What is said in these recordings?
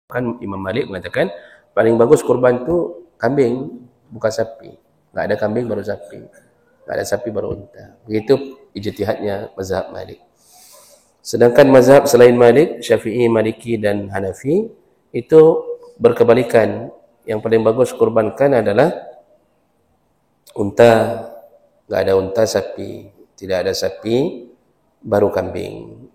Kan Imam Malik mengatakan paling bagus kurban tu kambing, bukan sapi. Tak ada kambing baru sapi. Tak ada sapi baru unta. Begitu ijtihadnya mazhab Malik. Sedangkan mazhab selain Malik, Syafi'i, Maliki dan Hanafi itu berkebalikan. Yang paling bagus kurbankan adalah unta. Tak ada unta, sapi. Tidak ada sapi, baru kambing.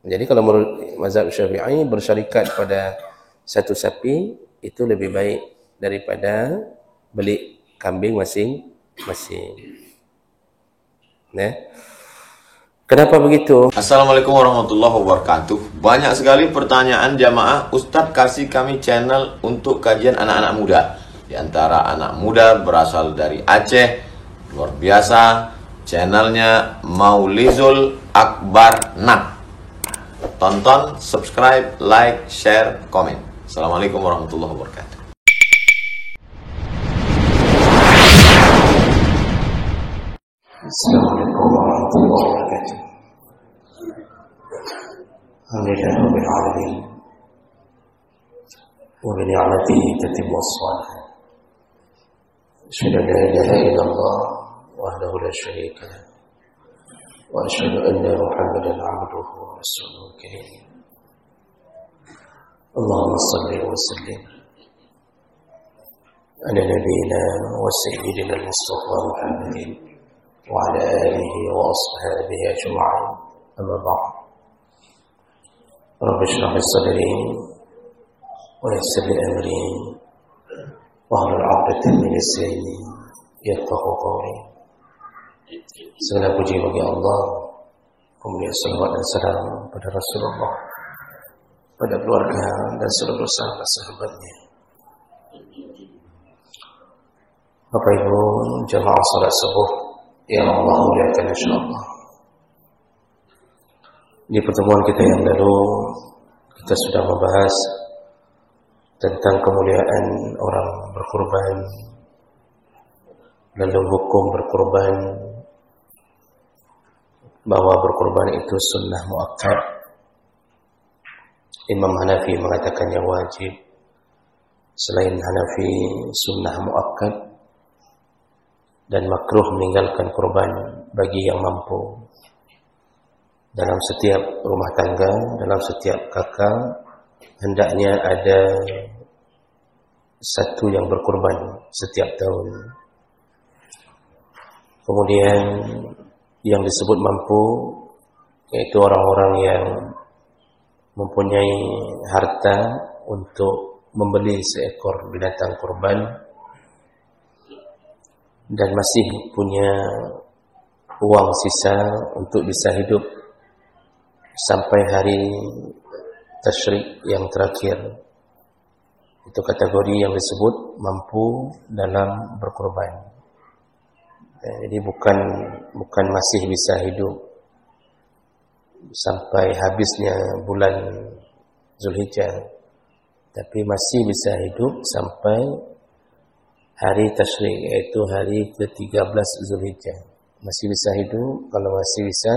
Jadi kalau menurut mazhab Syafi'i, bersyarikat pada satu sapi itu lebih baik daripada beli kambing masing-masing. Nah, kenapa begitu? Assalamualaikum warahmatullahi wabarakatuh. Banyak sekali pertanyaan jamaah, Ustadz kasih kami channel untuk kajian anak-anak muda. Di antara anak muda berasal dari Aceh, luar biasa. Channelnya Maulizul Akbar Nak. Tonton, subscribe, like, share, komen. Assalamualaikum warahmatullahi wabarakatuh. Assalamualaikum warahmatullahi wabarakatuh. Alhamdulillah rabbil alamin. Wa bi ni'matihi tatimmu as-shalihat. Asyhadu an la ilaha illallah wahdahu la syarika lah. Wa asyhadu anna Muhammadan 'abduhu wa rasuluhu karim. Allahumma salli wa sallim ala nabiyyina wa sayyidina al-Mustafa Muhammadin wa ala alihi wa ashabihi ajma'in. Amma ba'd. Rabbi shrah li sadri wa yassir li amri wahlul 'uqdatam min lisani yafqahu qawli. Segala puji bagi Allah, kemuliaan salawat dan salam pada Rasulullah, pada keluarga dan seluruh sahabat-sahabatnya. Bapak Ibu jamaah salat subuh yang Allah muliakan insyaallah. Di pertemuan kita yang lalu kita sudah membahas tentang kemuliaan orang berkorban, lalu hukum berkorban, bahwa berkorban itu sunnah muakkad. Imam Hanafi mengatakannya wajib. Selain Hanafi, sunnah muakkad dan makruh meninggalkan korban bagi yang mampu. Dalam setiap rumah tangga, dalam setiap kakak, hendaknya ada satu yang berkorban setiap tahun. Kemudian yang disebut mampu, yaitu orang-orang yang mempunyai harta untuk membeli seekor binatang kurban dan masih punya uang sisa untuk bisa hidup sampai hari tasyrik yang terakhir. Itu kategori yang disebut mampu dalam berkorban. Jadi bukan masih bisa hidup sampai habisnya bulan Zulhijjah, tapi masih bisa hidup sampai hari tasyrik, yaitu hari ke-13 Zulhijjah. Masih bisa hidup. Kalau masih bisa,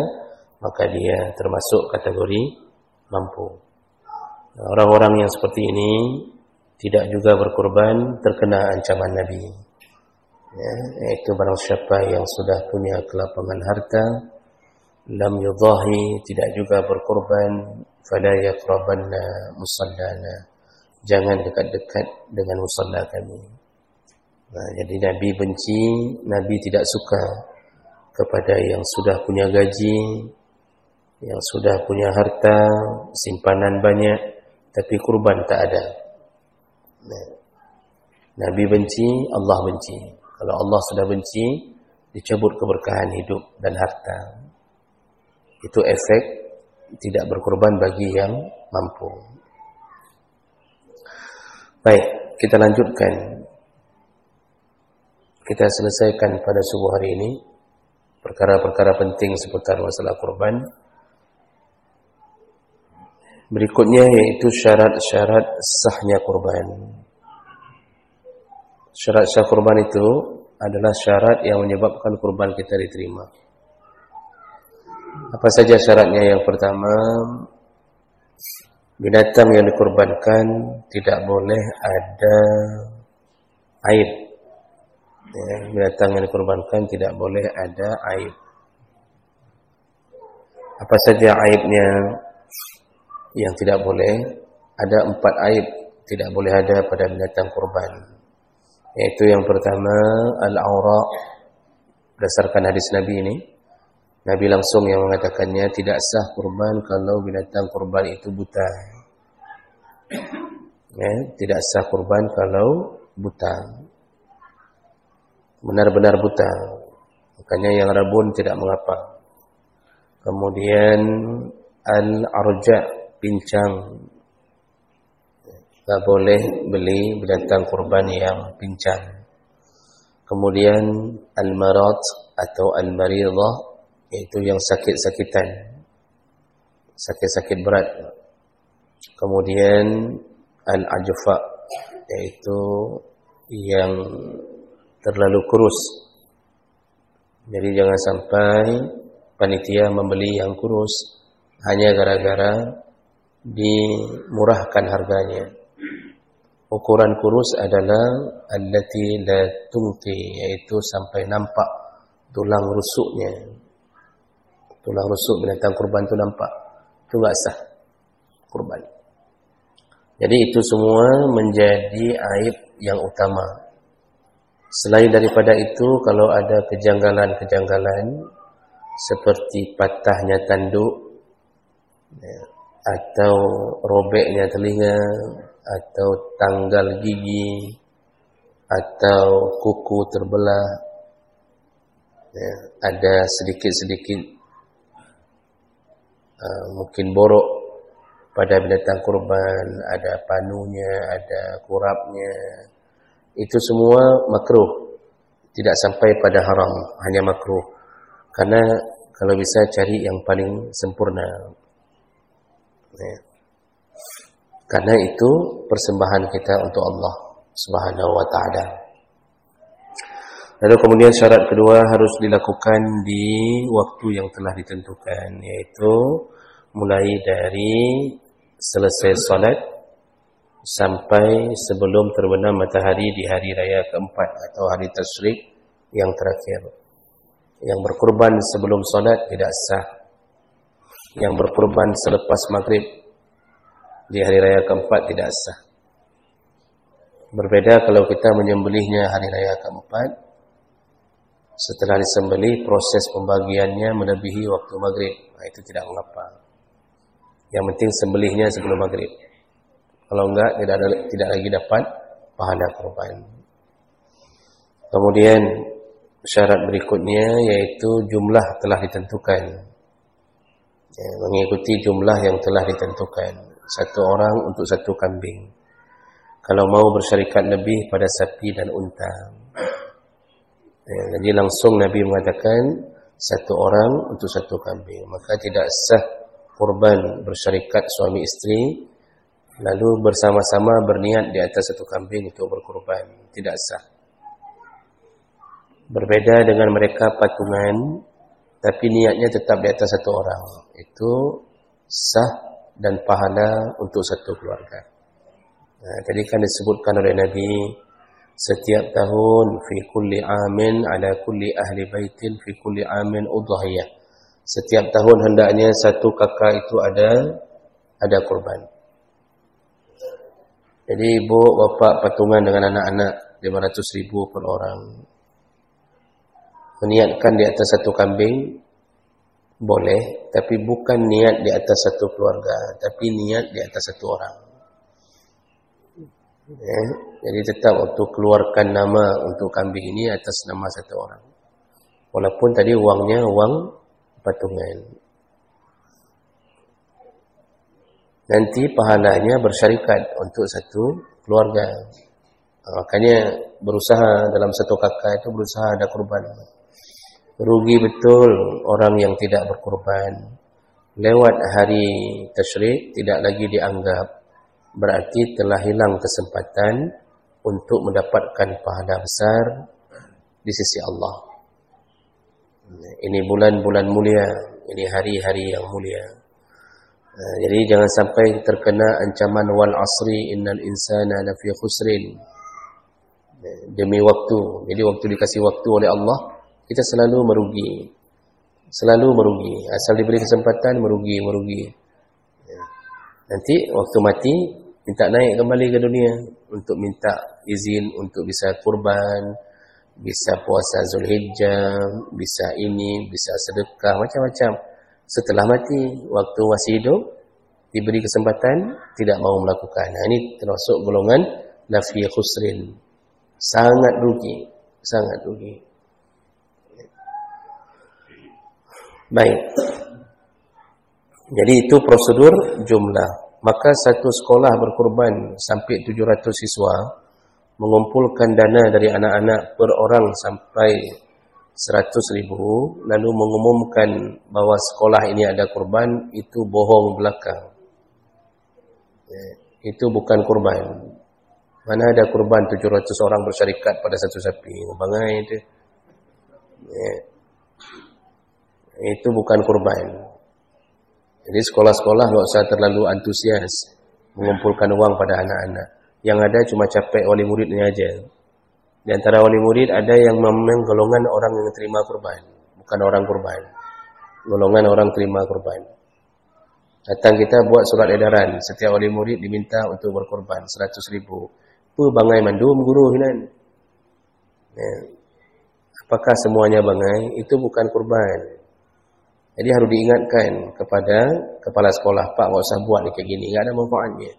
maka dia termasuk kategori mampu. Orang-orang yang seperti ini tidak juga berkorban, terkena ancaman Nabi, yaitu barang siapa yang sudah punya kelapangan harta, lam yudahi, tidak juga berkorban, fala yaqrabanna musallana, jangan dekat-dekat dengan musalla kami. Jadi Nabi benci, Nabi tidak suka kepada yang sudah punya gaji, yang sudah punya harta, simpanan banyak, tapi kurban tak ada. Nabi benci, Allah benci. Kalau Allah sudah benci, dicabut keberkahan hidup dan harta. Itu efek tidak berkorban bagi yang mampu. Baik, kita lanjutkan. Kita selesaikan pada subuh hari ini perkara-perkara penting seputar masalah kurban. Berikutnya yaitu syarat-syarat sahnya kurban. Syarat sah kurban itu adalah syarat yang menyebabkan kurban kita diterima. Apa saja syaratnya? Yang pertama, Binatang yang dikurbankan tidak boleh ada aib. Ya, binatang yang dikurbankan tidak boleh ada aib. Apa saja aibnya yang tidak boleh? Ada 4 aib tidak boleh ada pada binatang kurban. Yaitu yang pertama, al-aura. Berdasarkan hadis Nabi ini, Nabi langsung yang mengatakannya, tidak sah kurban kalau binatang kurban itu buta. Ya, tidak sah kurban kalau buta. Benar-benar buta. Makanya yang rabun tidak mengapa. Kemudian al-arja, pincang. Tak boleh beli binatang kurban yang pincang. Kemudian al-marad atau al-maridah, yaitu yang sakit-sakitan, sakit-sakit berat. Kemudian al-ajfa, yaitu yang terlalu kurus. Jadi jangan sampai panitia membeli yang kurus hanya gara-gara dimurahkan harganya. Ukuran kurus adalah allati la tungti, yaitu sampai nampak tulang rusuknya. Tulang rusuk binatang kurban itu nampak. Itu enggak sah kurban. Jadi itu semua menjadi aib yang utama. Selain daripada itu, kalau ada kejanggalan-kejanggalan seperti patahnya tanduk, atau robeknya telinga, atau tanggal gigi, atau kuku terbelah, ada sedikit-sedikit mungkin borok pada binatang kurban, ada panunya, ada kurapnya, itu semua makruh. Tidak sampai pada haram, hanya makruh. Karena kalau bisa cari yang paling sempurna. Karena itu persembahan kita untuk Allah Subhanahu wa ta'ala. Lalu kemudian syarat kedua harus dilakukan di waktu yang telah ditentukan, yaitu mulai dari selesai salat sampai sebelum terbenam matahari di hari raya keempat atau hari tasyrik yang terakhir. Yang berkurban sebelum salat tidak sah. Yang berkurban selepas maghrib di hari raya keempat tidak sah. Berbeda kalau kita menyembelihnya hari raya keempat, setelah disembelih proses pembagiannya melebihi waktu maghrib, itu tidak mengapa. Yang penting sembelihnya sebelum maghrib. Kalau enggak, tidak lagi dapat pahala kurban. Kemudian syarat berikutnya yaitu jumlah telah ditentukan. Mengikuti jumlah yang telah ditentukan. 1 orang untuk 1 kambing. Kalau mau bersyarikat lebih pada sapi dan unta. Jadi langsung Nabi mengatakan 1 orang untuk 1 kambing. Maka tidak sah kurban bersyarikat suami istri lalu bersama-sama berniat di atas 1 kambing untuk berkurban. Tidak sah. Berbeda dengan mereka patungan, tapi niatnya tetap di atas 1 orang. Itu sah dan pahala untuk 1 keluarga. Tadi kan disebutkan oleh Nabi, setiap tahun fi kulli amin ala kulli ahli baitin fi kulli amin udhiyah. Setiap tahun hendaknya 1 kakak itu ada kurban. Jadi ibu bapa patungan dengan anak-anak 500,000 per orang. Meniatkan di atas 1 kambing boleh, tapi bukan niat di atas 1 keluarga, tapi niat di atas 1 orang. Jadi tetap untuk keluarkan nama untuk kambing ini atas nama 1 orang. Walaupun tadi uangnya uang patungan. Nanti pahalanya bersyarikat untuk 1 keluarga. Makanya berusaha dalam 1 kakak itu berusaha ada kurban. Rugi betul orang yang tidak berkurban. Lewat hari tasyrik tidak lagi dianggap. Berarti telah hilang kesempatan untuk mendapatkan pahala besar di sisi Allah. Ini bulan-bulan mulia, ini hari-hari yang mulia. Jadi jangan sampai terkena ancaman wal asri innal insana lafi khusrin. Demi waktu. Jadi waktu dikasih waktu oleh Allah, kita selalu merugi. Selalu merugi. Asal diberi kesempatan merugi. Nanti waktu mati minta naik kembali ke dunia untuk minta izin untuk bisa kurban, bisa puasa Zulhijjah, bisa ini, bisa sedekah, macam-macam. Setelah mati, waktu masih hidup, diberi kesempatan, tidak mau melakukan. Nah, ini termasuk golongan lafi khusrin. Sangat rugi. Sangat rugi. Baik. Jadi itu prosedur jumlah. Maka satu sekolah berkorban sampai 700 siswa, mengumpulkan dana dari anak-anak per orang sampai 100.000, lalu mengumumkan bahawa sekolah ini ada kurban, itu bohong belaka. Itu bukan kurban. Mana ada kurban 700 orang bersyarikat pada satu sapi. Bangai itu. Itu bukan kurban. Jadi sekolah-sekolah tidak usah terlalu antusias mengumpulkan uang pada anak-anak. Yang ada cuma capek wali muridnya aja. Di antara wali murid ada yang memang golongan orang yang terima kurban, bukan orang kurban. Golongan orang terima kurban. Datang kita buat surat edaran, setiap wali murid diminta untuk berkurban 100.000. Apa bangai mandum guru hinan? Ya. Apakah semuanya bangai? Itu bukan kurban. Jadi harus diingatkan kepada kepala sekolah, Pak, enggak usah buat kayak gini, enggak ada manfaatnya.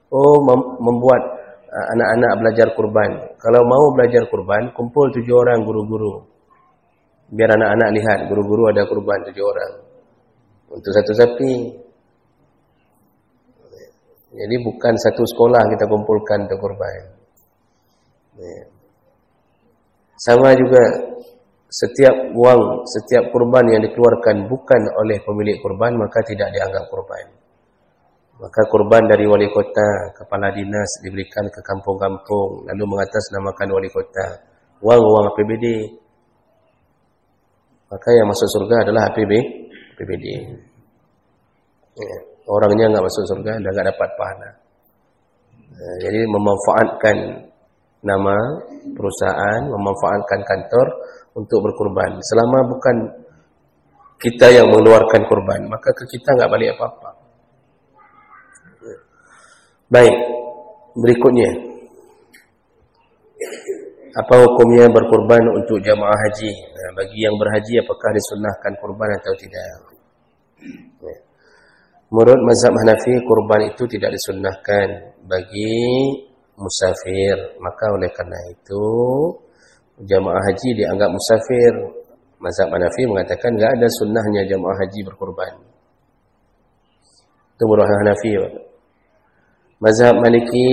Oh, membuat anak-anak belajar kurban. Kalau mau belajar kurban, kumpul 7 orang guru-guru. Biar anak-anak lihat, guru-guru ada kurban 7 orang. Untuk satu sapi. Jadi bukan satu sekolah kita kumpulkan untuk kurban. Sama juga, setiap uang, setiap kurban yang dikeluarkan bukan oleh pemilik kurban, maka tidak dianggap kurban. Maka kurban dari wali kota, kepala dinas diberikan ke kampung-kampung, lalu mengatasnamakan wali kota. Uang APBD. Maka yang masuk surga adalah APBD. Ya. Orangnya enggak masuk surga dan enggak dapat pahala. Jadi memanfaatkan nama perusahaan, memanfaatkan kantor untuk berkurban. Selama bukan kita yang mengeluarkan kurban, maka ke kita enggak balik apa-apa. Baik, berikutnya. Apa hukumnya berkurban untuk jamaah haji? Nah, bagi yang berhaji, apakah disunnahkan kurban atau tidak? Menurut mazhab Hanafi, kurban itu tidak disunnahkan bagi musafir. Maka oleh karena itu, jamaah haji dianggap musafir. Mazhab Hanafi mengatakan enggak ada sunnahnya jamaah haji berkurban. Itu menurut Hanafi. Mazhab Maliki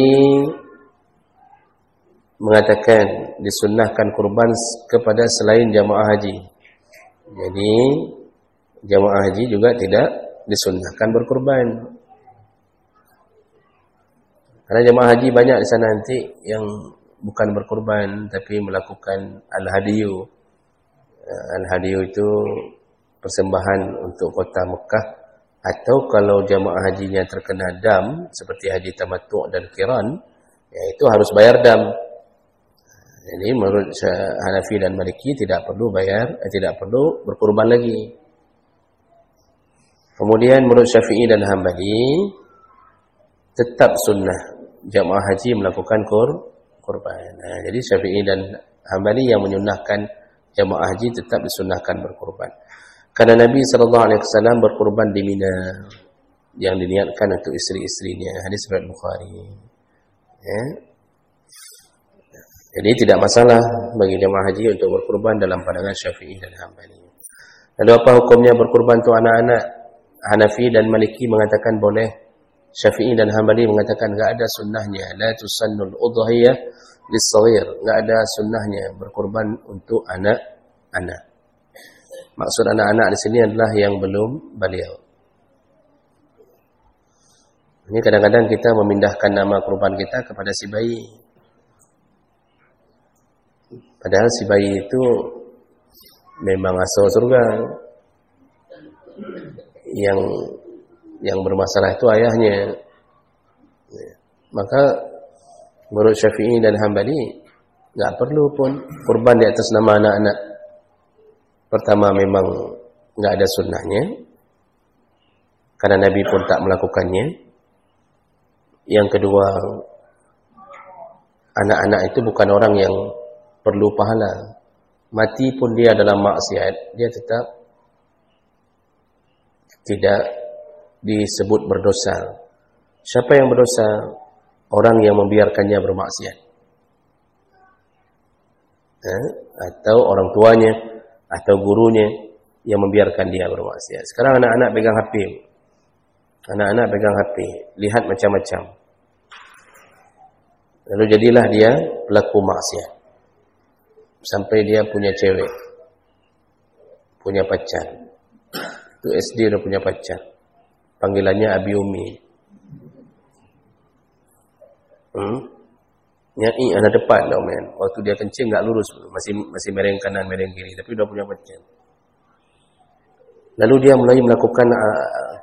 mengatakan disunnahkan kurban kepada selain jamaah haji. Jadi jamaah haji juga tidak disunnahkan berkurban. Karena jamaah haji banyak di sana nanti yang bukan berkurban tapi melakukan al-hadiyu. Al-hadiyu itu persembahan untuk kota Mekah, atau kalau jamaah hajinya terkena dam seperti haji tamattu' dan qiran, ya itu harus bayar dam. Jadi menurut Hanafi dan Maliki tidak perlu tidak perlu berkurban lagi. Kemudian menurut Syafi'i dan Hambali tetap sunnah jamaah haji melakukan kurban. Nah, jadi Syafi'i dan Hambali yang menyunnahkan jamaah haji tetap disunnahkan berkurban. Karena Nabi SAW berkurban di Mina yang diniatkan untuk isteri-istrinya. Hadis riwayat Bukhari. Ya. Jadi tidak masalah bagi jamaah haji untuk berkurban dalam pandangan Syafi'i dan Hambali. Lalu apa hukumnya berkurban untuk anak-anak? Hanafi dan Maliki mengatakan boleh. Syafi'i dan Hambali mengatakan enggak ada sunnahnya. La tusannul udhiyah lis-shaghir. Enggak ada sunnahnya berkurban untuk anak-anak. Maksud anak-anak di sini adalah yang belum balighah. Ini kadang-kadang kita memindahkan nama kurban kita kepada si bayi. Padahal si bayi itu memang asal surga. Yang Yang bermasalah itu ayahnya. Maka menurut Syafi'i dan Hambali, nggak perlu pun kurban di atas nama anak-anak. Pertama, memang nggak ada sunnahnya, karena Nabi pun tak melakukannya. Yang kedua, anak-anak itu bukan orang yang perlu pahala. Mati pun dia dalam maksiat, dia tetap tidak disebut berdosa. Siapa yang berdosa? Orang yang membiarkannya bermaksiat. Atau orang tuanya, atau gurunya yang membiarkan dia bermaksiat. Sekarang anak-anak pegang HP. Anak-anak pegang HP, lihat macam-macam. Lalu jadilah dia pelaku maksiat. Sampai dia punya cewek, punya pacar. Itu SD udah punya pacar. Panggilannya Abi Umi. Nyai anak depan lah, men. Waktu dia kencing enggak lurus, masih mereng kanan, mereng kiri, tapi udah punya pacar. Lalu dia mulai melakukan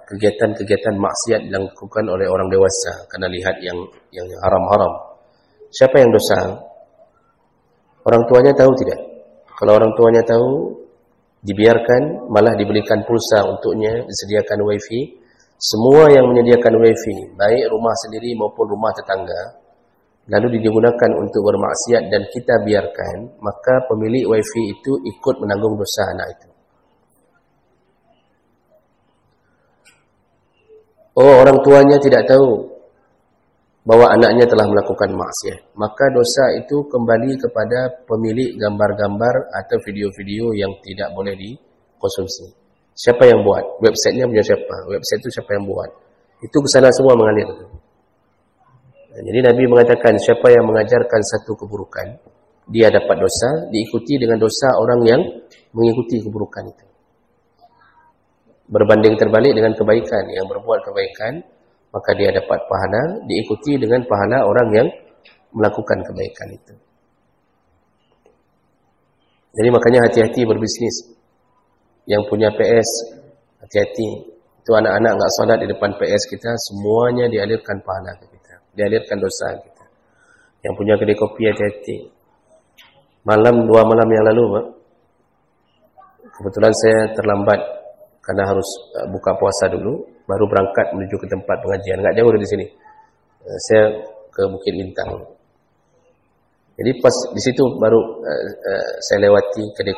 kegiatan-kegiatan maksiat yang dilakukan oleh orang dewasa karena lihat yang haram-haram. Siapa yang dosa? Orang tuanya tahu tidak? Kalau orang tuanya tahu, dibiarkan, malah dibelikan pulsa untuknya, disediakan wifi. Semua yang menyediakan wifi, baik rumah sendiri maupun rumah tetangga, lalu digunakan untuk bermaksiat dan kita biarkan, maka pemilik wifi itu ikut menanggung dosa anak itu. Oh, orang tuanya tidak tahu bahwa anaknya telah melakukan maksiat, maka dosa itu kembali kepada pemilik gambar-gambar atau video-video yang tidak boleh dikonsumsi. Siapa yang buat? Websitenya punya siapa? Website itu siapa yang buat? Itu ke sana semua mengalir. Jadi Nabi mengatakan, siapa yang mengajarkan satu keburukan, dia dapat dosa, diikuti dengan dosa orang yang mengikuti keburukan itu. Berbanding terbalik dengan kebaikan. Yang berbuat kebaikan, maka dia dapat pahala, diikuti dengan pahala orang yang melakukan kebaikan itu. Jadi makanya hati-hati berbisnis. Yang punya PS, hati-hati. Itu anak-anak enggak salat di depan PS kita, semuanya dialirkan pahala ke kita, dialirkan dosa kita. Yang punya kedai kopi, hati-hati. 2 malam yang lalu, kebetulan saya terlambat karena harus buka puasa dulu, baru berangkat menuju ke tempat pengajian. Enggak jauh dari sini. Saya ke Bukit Bintang. Jadi pas di situ baru saya lewati kedai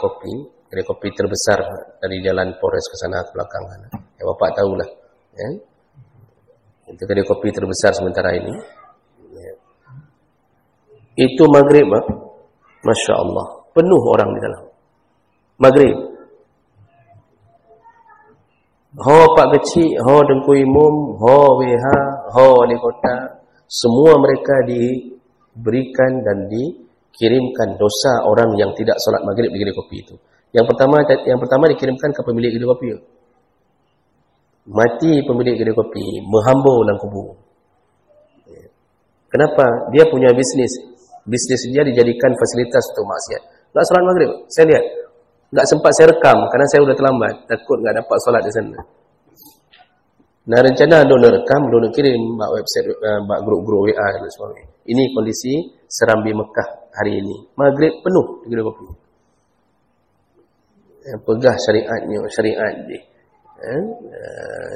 kopi terbesar dari Jalan Polres ke sana ke belakang. Ya Bapak tahulah, ya. Itu kedai kopi terbesar sementara ini. Ya. Itu maghrib, Masya Allah, penuh orang di dalam. Maghrib. Ho Pak Kecil, ho Dengku Imum, ho WH, ho Wali Kota, semua mereka diberikan dan dikirimkan dosa orang yang tidak solat maghrib di kedai kopi itu. Yang pertama dikirimkan ke pemilik kedai kopi. Mati pemilik kedai kopi, menghambur dalam kubur. Kenapa? Dia punya bisnis. Bisnis dia dijadikan fasilitas untuk maksiat. Tak solat maghrib. Saya lihat. Tak sempat saya rekam kerana saya sudah terlambat. Takut tak dapat solat di sana. Nah, rencana nak rekam, nak kirim buat website, buat grup-grup WA dan sebagainya. Ini kondisi Serambi Mekah hari ini. Maghrib penuh di kedai kopi. Pegah syariat dia.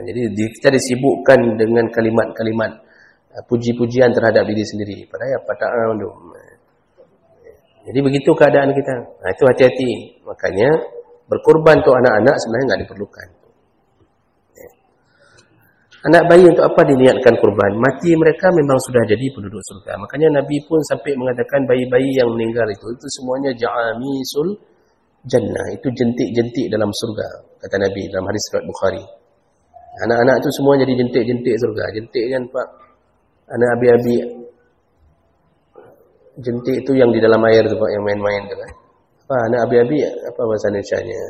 Jadi kita disibukkan dengan kalimat-kalimat puji-pujian terhadap diri sendiri. Padahal apa tak mahu. Jadi begitu keadaan kita. Nah, itu hati-hati. Makanya berkorban untuk anak-anak sebenarnya enggak diperlukan. Anak bayi untuk apa diniatkan kurban? Mati mereka memang sudah jadi penduduk surga. Makanya Nabi pun sampai mengatakan bayi-bayi yang meninggal itu semuanya ja'amisul jannah, itu jentik-jentik dalam surga, kata Nabi dalam hadis riwayat Bukhari. Anak-anak itu semua jadi jentik-jentik surga. Jentik kan Pak, anak abi-abi. Jentik itu yang di dalam air tu Pak, yang main-main tu kan. Apa anak abi-abi? Apa bahasa Indonesianya?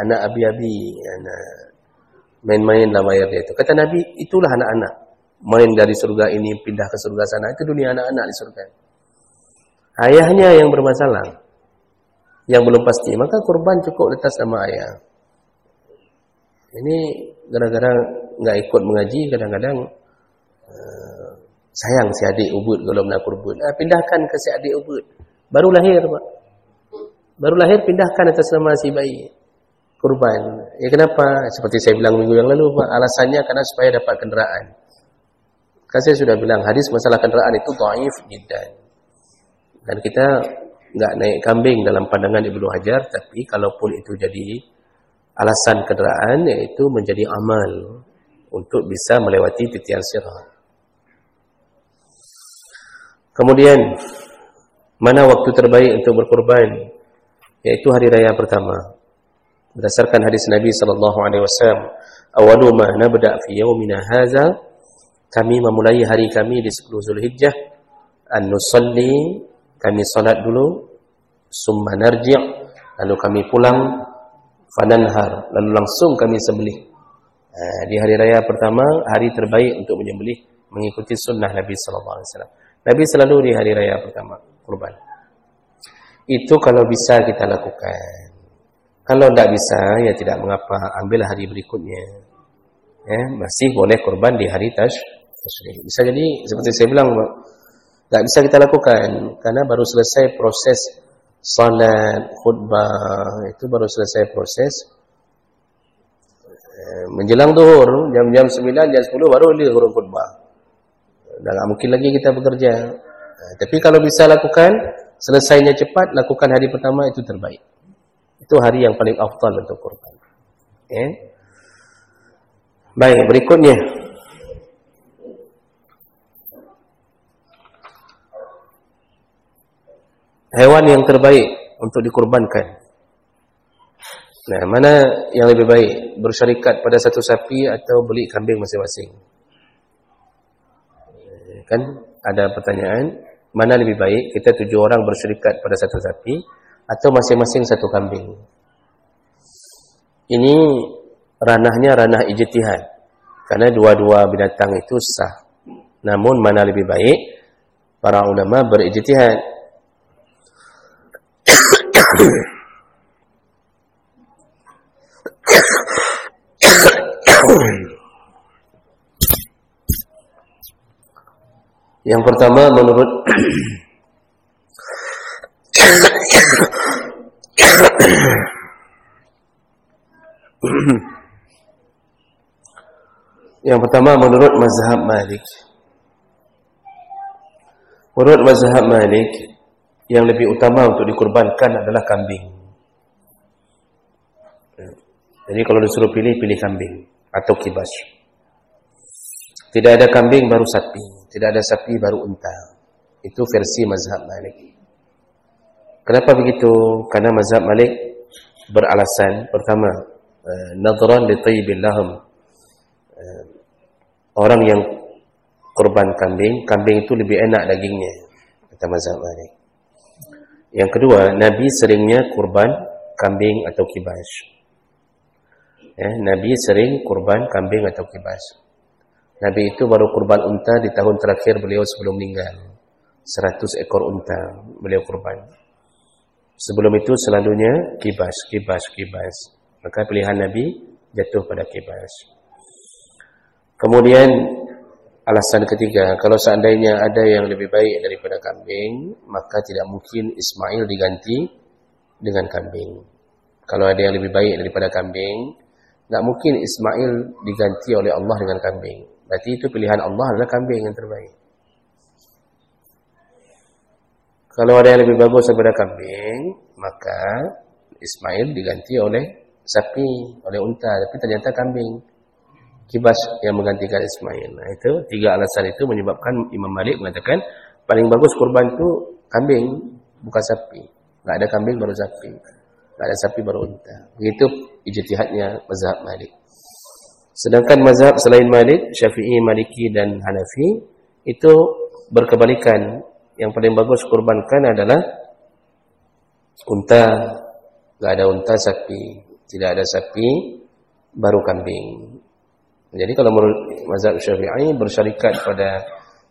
Anak abi-abi, anak main-main dalam air dia itu. Kata Nabi, itulah anak-anak. Main dari surga ini pindah ke surga sana. Itu dunia anak-anak di surga. Ayahnya yang bermasalah, yang belum pasti, maka kurban cukup atas nama ayah. Ini gara-gara enggak ikut mengaji kadang-kadang sayang si adik ubud kalau nak kurban. Pindahkan ke si adik ubud. Baru lahir, Pak. Baru lahir pindahkan atas nama si bayi. Kurban. Ya kenapa? Seperti saya bilang minggu yang lalu, Pak. Alasannya karena supaya dapat kenderaan. Kan saya sudah bilang hadis masalah kenderaan itu dhaif jiddan. Dan kita enggak naik kambing dalam pandangan Ibnu Hajar, tapi kalaupun itu jadi alasan kenderaan, yaitu menjadi amal untuk bisa melewati titian sirat. Kemudian, mana waktu terbaik untuk berkurban? Yaitu hari raya pertama. Berdasarkan hadis Nabi SAW, awalu ma nabda' fi yawmina hadza, kami memulai hari kami di 10 Zulhijjah, an nusalli, kami salat dulu, summa narji', lalu kami pulang, fananhar, lalu langsung kami sembelih. Di hari raya pertama, hari terbaik untuk menyembelih mengikuti sunnah Nabi SAW. Nabi selalu di hari raya pertama kurban. Itu kalau bisa kita lakukan. Kalau tidak bisa, ya tidak mengapa, ambil hari berikutnya. Ya, masih boleh kurban di hari tasyrih. Bisa jadi seperti saya bilang, tidak bisa kita lakukan karena baru selesai proses salat, khutbah, itu baru selesai proses. Menjelang zuhur, jam 9, jam 10 baru zuhur khutbah. Dan tak mungkin lagi kita bekerja. Tapi kalau bisa lakukan, selesainya cepat, lakukan hari pertama, itu terbaik. Itu hari yang paling afdal untuk kurban. Baik, berikutnya. Hewan yang terbaik untuk dikurbankan. Nah, mana yang lebih baik? Bersyarikat pada satu sapi atau beli kambing masing-masing? Kan ada pertanyaan, mana lebih baik kita 7 orang bersyarikat pada satu sapi atau masing-masing satu kambing? Ini ranahnya ranah ijtihad. Karena dua-dua binatang itu sah. Namun mana lebih baik? Para ulama berijtihad. Yang pertama menurut mazhab Malik. Menurut mazhab Malik, yang lebih utama untuk dikurbankan adalah kambing. Jadi kalau disuruh pilih kambing atau kibas. Tidak ada kambing baru sapi, tidak ada sapi baru unta. Itu versi mazhab Malik. Kenapa begitu? Karena mazhab Malik beralasan, pertama, nadran li tayyibil lahm. Orang yang kurban kambing itu lebih enak dagingnya, kata mazhab Malik. Yang kedua, Nabi seringnya kurban kambing atau kibas. Nabi sering kurban kambing atau kibas. Nabi itu baru kurban unta di tahun terakhir beliau sebelum meninggal. 100 ekor unta beliau kurban. Sebelum itu selalunya kibas. Maka pilihan Nabi jatuh pada kibas. Kemudian alasan ketiga, kalau seandainya ada yang lebih baik daripada kambing, maka tidak mungkin Ismail diganti dengan kambing. Kalau ada yang lebih baik daripada kambing, tidak mungkin Ismail diganti oleh Allah dengan kambing. Berarti itu pilihan Allah adalah kambing yang terbaik. Kalau ada yang lebih bagus daripada kambing, maka Ismail diganti oleh sapi, oleh unta. Tapi ternyata kambing, kibas yang menggantikan Ismail. Nah, itu 3 alasan itu menyebabkan Imam Malik mengatakan paling bagus kurban itu kambing, bukan sapi. Tidak ada kambing baru sapi, tidak ada sapi baru unta. Begitu ijtihadnya mazhab Malik. Sedangkan mazhab selain Malik, Syafi'i, Maliki dan Hanafi itu berkebalikan. Yang paling bagus kurbankan adalah unta. Tidak ada unta, sapi. Tidak ada sapi, baru kambing. Jadi kalau menurut mazhab Syafi'i, bersyarikat pada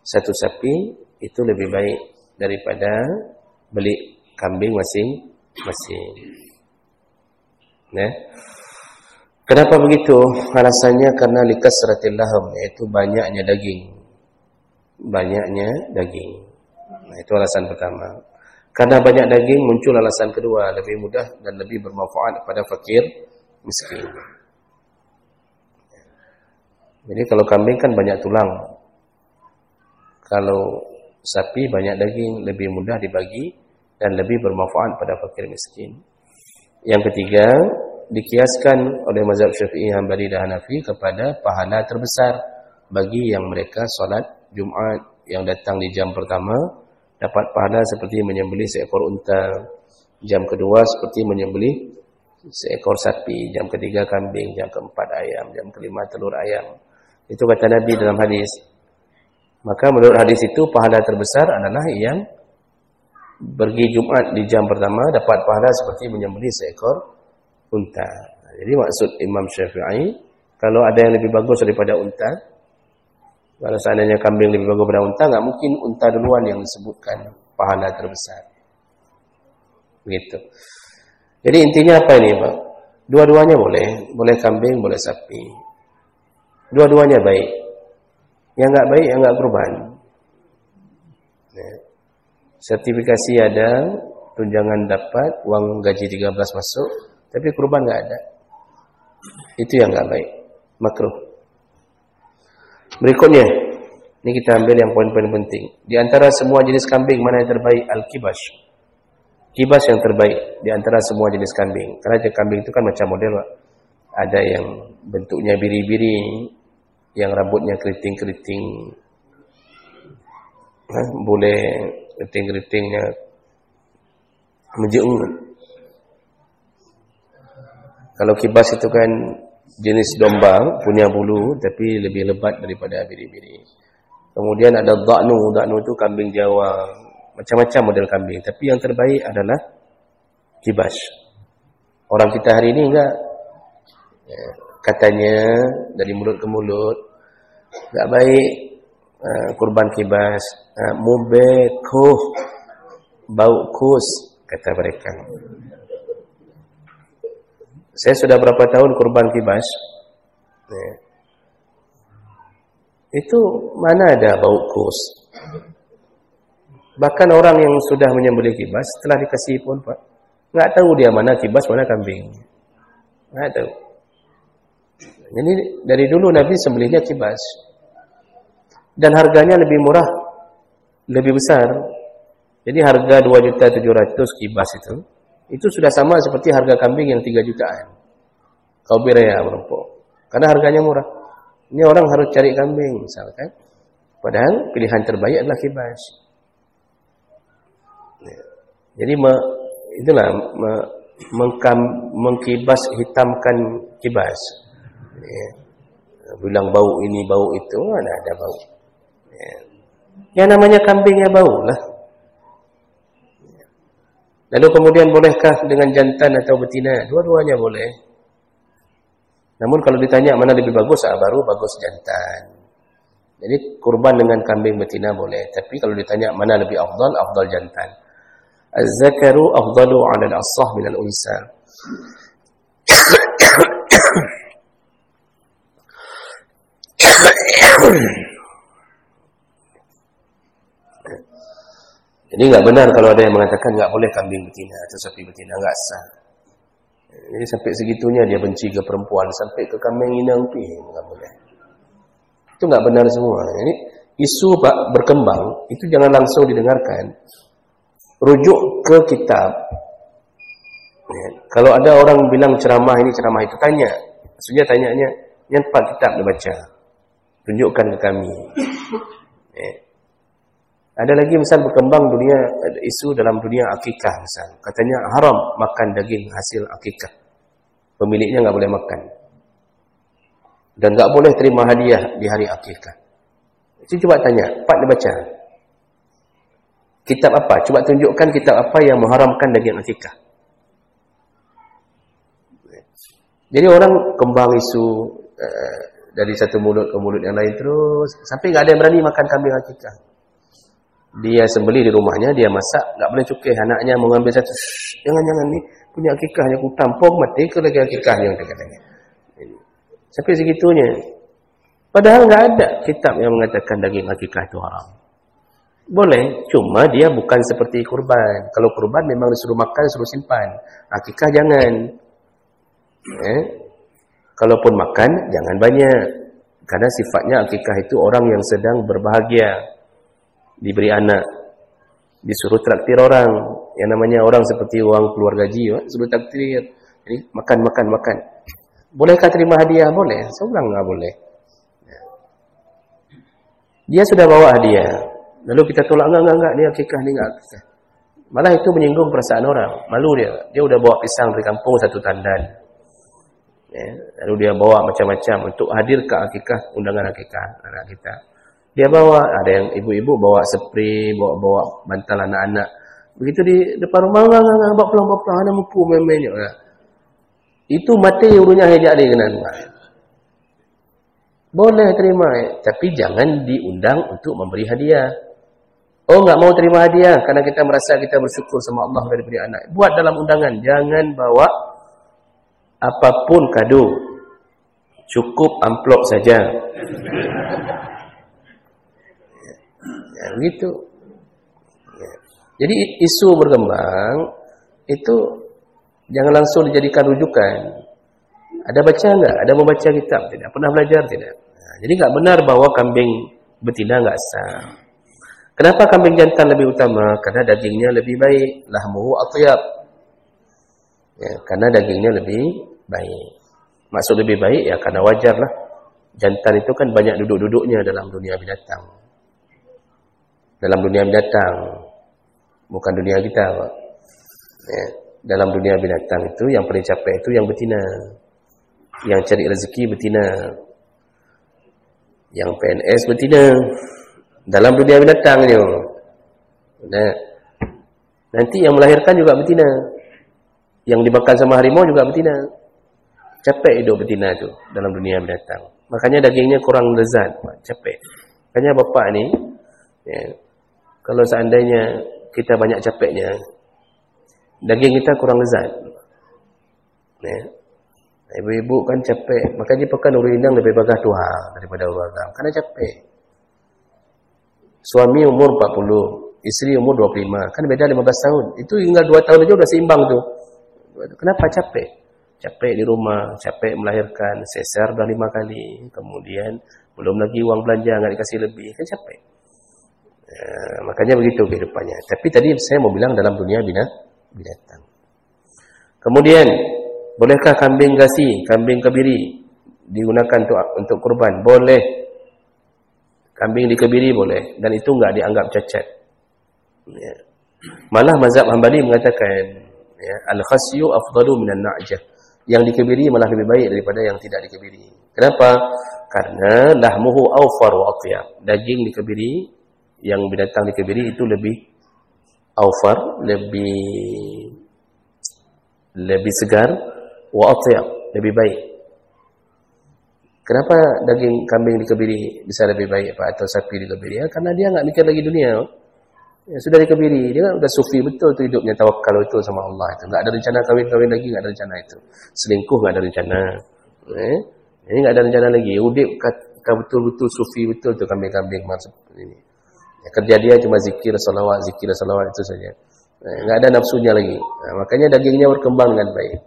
satu sapi itu lebih baik daripada beli kambing masing-masing. Nah, Kenapa begitu? Alasannya karena likasratil lahm, yaitu banyaknya daging. Banyaknya daging. Nah, itu alasan pertama. Karena banyak daging, muncul alasan kedua, lebih mudah dan lebih bermanfaat kepada fakir miskin. Jadi kalau kambing kan banyak tulang. Kalau sapi banyak daging, lebih mudah dibagi dan lebih bermanfaat pada fakir miskin. Yang ketiga, dikiaskan oleh mazhab Syafi'i, Hambali dan Hanafi kepada pahala terbesar bagi yang mereka solat Jumat yang datang di jam pertama, dapat pahala seperti menyembelih seekor unta, jam kedua seperti menyembelih seekor sapi, jam ketiga kambing, jam keempat ayam, jam kelima telur ayam. Itu kata Nabi dalam hadis. Maka menurut hadis itu pahala terbesar adalah yang pergi Jumat di jam pertama dapat pahala seperti menyembelih seekor unta. Jadi maksud Imam Syafi'i, kalau ada yang lebih bagus daripada unta, kalau seandainya kambing lebih bagus daripada unta, nggak mungkin unta duluan yang disebutkan pahala terbesar. Begitu. Jadi intinya apa ini, Pak? Dua-duanya boleh kambing, boleh sapi. Dua-duanya baik. Yang nggak baik, yang nggak kurban. Ya. Sertifikasi ada, tunjangan dapat, uang gaji 13 masuk, tapi kurban nggak ada. Itu yang nggak baik, makruh. Berikutnya, ini kita ambil yang poin-poin penting. Di antara semua jenis kambing, mana yang terbaik? Al-kibas. Kibas yang terbaik di antara semua jenis kambing. Karena kambing itu kan macam model, ada yang bentuknya biri-biri, yang rambutnya keriting-keriting, boleh keriting-keritingnya menjeung. Kalau kibas itu kan jenis domba, punya bulu tapi lebih lebat daripada biri-biri. Kemudian ada dha'nu, dha'nu itu kambing Jawa, macam-macam model kambing, tapi yang terbaik adalah kibas. Orang kita hari ini enggak, katanya dari mulut ke mulut, enggak baik kurban kibas, mubekuh, bau kus, kata mereka. Saya sudah berapa tahun kurban kibas, itu mana ada bau kus. Bahkan orang yang sudah menyembelih kibas, setelah dikasih pun, Pak, nggak tahu dia mana kibas, mana kambing. Nggak tahu. Jadi dari dulu Nabi sembelihnya kibas. Dan harganya lebih murah, lebih besar. Jadi harga 2.700.000 kibas itu sudah sama seperti harga kambing yang 3 jutaan. Kau beraya menumpuk. Karena harganya murah. Ini orang harus cari kambing misalkan. Padahal pilihan terbaik adalah kibas. Jadi mengkibas, hitamkan kibas. Bilang bau ini, bau itu, mana ada bau. Yang namanya kambingnya bau lah. Lalu kemudian bolehkah dengan jantan atau betina? Dua-duanya boleh. Namun kalau ditanya mana lebih bagus, baru bagus jantan. Jadi kurban dengan kambing betina boleh. Tapi kalau ditanya mana lebih afdal, afdal jantan. Az-zakaru afdalu 'ala al-asah min al-unsa. Jadi nggak benar kalau ada yang mengatakan nggak boleh kambing betina atau sapi betina, nggak sah. Jadi sampai segitunya dia benci ke perempuan, sampai ke kambing inang nggak boleh. Itu nggak benar semua. Ini isu Pak berkembang, itu jangan langsung didengarkan. Rujuk ke kitab. Kalau ada orang bilang ceramah ini ceramah itu, tanya. Maksudnya tanyanya, yang tempat kitab dibaca. Tunjukkan ke kami. Ada lagi misal berkembang dunia, isu dalam dunia akikah misal. Katanya haram makan daging hasil akikah. Pemiliknya nggak boleh makan. Dan nggak boleh terima hadiah di hari akikah. Itu coba tanya, Pak dibaca. Kitab apa? Coba tunjukkan kitab apa yang mengharamkan daging akikah. Jadi orang kembang isu dari satu mulut ke mulut yang lain terus. Sampai nggak ada yang berani makan kambing akikah. Dia sembelih di rumahnya, dia masak, nggak boleh cukai. Anaknya mengambil satu, jangan-jangan ni punya akikahnya, aku tampung mati ke lagi akikahnya. Sampai segitunya. Padahal nggak ada kitab yang mengatakan daging akikah itu haram. Boleh, cuma dia bukan seperti kurban. Kalau kurban memang disuruh makan, disuruh simpan. Akikah jangan. Kalaupun makan, jangan banyak. Karena sifatnya akikah itu orang yang sedang berbahagia. Diberi anak. Disuruh traktir orang. Yang namanya orang seperti orang keluar gaji. Suruh traktir. Jadi makan. Bolehkah terima hadiah? Boleh. Seorang nggak boleh. Dia sudah bawa hadiah. Lalu kita tolak, enggak, dia akikah, dia enggak akikah. Malah itu menyinggung perasaan orang. Malu dia. Dia udah bawa pisang dari kampung 1 tandan. Lalu dia bawa macam-macam untuk hadir ke akikah, undangan akikah anak kita. Dia bawa, ada yang ibu-ibu bawa spray, bawa bantal anak-anak. Begitu di depan rumah, enggak, bawa pulang, ada mupu main-main. Itu mati urunya hejak dia kena. Boleh terima, tapi jangan diundang untuk memberi hadiah. Oh, enggak mau terima hadiah karena kita merasa kita bersyukur sama Allah dari beri anak. Buat dalam undangan, jangan bawa apapun kado. Cukup amplop saja. Ya, begitu. Ya. Jadi isu berkembang itu jangan langsung dijadikan rujukan. Ada baca enggak? Ada membaca kitab tidak? Pernah belajar tidak? Nah, jadi enggak benar bahwa kambing betina enggak sah. Kenapa kambing jantan lebih utama? Karena dagingnya lebih baik. Lahmuhu atyab. Ya, karena dagingnya lebih baik. Maksud lebih baik ya karena wajarlah. Jantan itu kan banyak duduk-duduknya dalam dunia binatang. Dalam dunia binatang. Bukan dunia kita, Pak. Ya, dalam dunia binatang itu yang paling capek itu yang betina. Yang cari rezeki betina. Yang PNS betina. Dalam dunia binatang ni. Nah, nanti yang melahirkan juga betina. Yang dimakan sama harimau juga betina. Capek hidup betina tu dalam dunia binatang. Makanya dagingnya kurang lezat, capek. Makanya bapak ni, ya, kalau seandainya kita banyak capeknya, daging kita kurang lezat. Ya. Ibu-ibu kan capek, makanya pakan urinang lebih bagus tuha daripada uragam. Karena capek. Suami umur 40, isteri umur 25, kan beda 15 tahun. Itu tinggal 2 tahun aja udah seimbang tuh. Kenapa capek? Capek di rumah, capek melahirkan, sesar dah 5 kali, kemudian belum lagi uang belanja nggak dikasih lebih, kan capek. Ya, makanya begitu kehidupannya. Tapi tadi saya mau bilang dalam dunia binatang. Kemudian, bolehkah kambing gasi, kambing kebiri digunakan untuk kurban? Boleh. Kambing dikebiri boleh. Dan itu enggak dianggap cacat. Ya. Malah mazhab Hambali mengatakan, ya, al-khasyu afdalu minan na'jah. Yang dikebiri malah lebih baik daripada yang tidak dikebiri. Kenapa? Karena lahmuhu awfar wa atyab. Daging dikebiri, yang binatang dikebiri itu lebih awfar, lebih segar, wa atyab, lebih baik. Kenapa daging kambing dikebiri bisa lebih baik Pak atau sapi dikebiri? Ya, karena dia enggak mikir lagi dunia. Ya, sudah dikebiri, dia kan sudah sufi betul tu hidupnya, tawakal betul sama Allah itu. Enggak ada rencana kahwin lagi, enggak ada rencana itu. Selingkuh enggak ada rencana. Ini enggak ada rencana lagi. Udip betul-betul sufi betul tu kambing-kambing macam ini. Ya, kerja dia cuma zikir salawat itu saja. Enggak ada nafsunya lagi. Nah, makanya dagingnya berkembang dengan baik.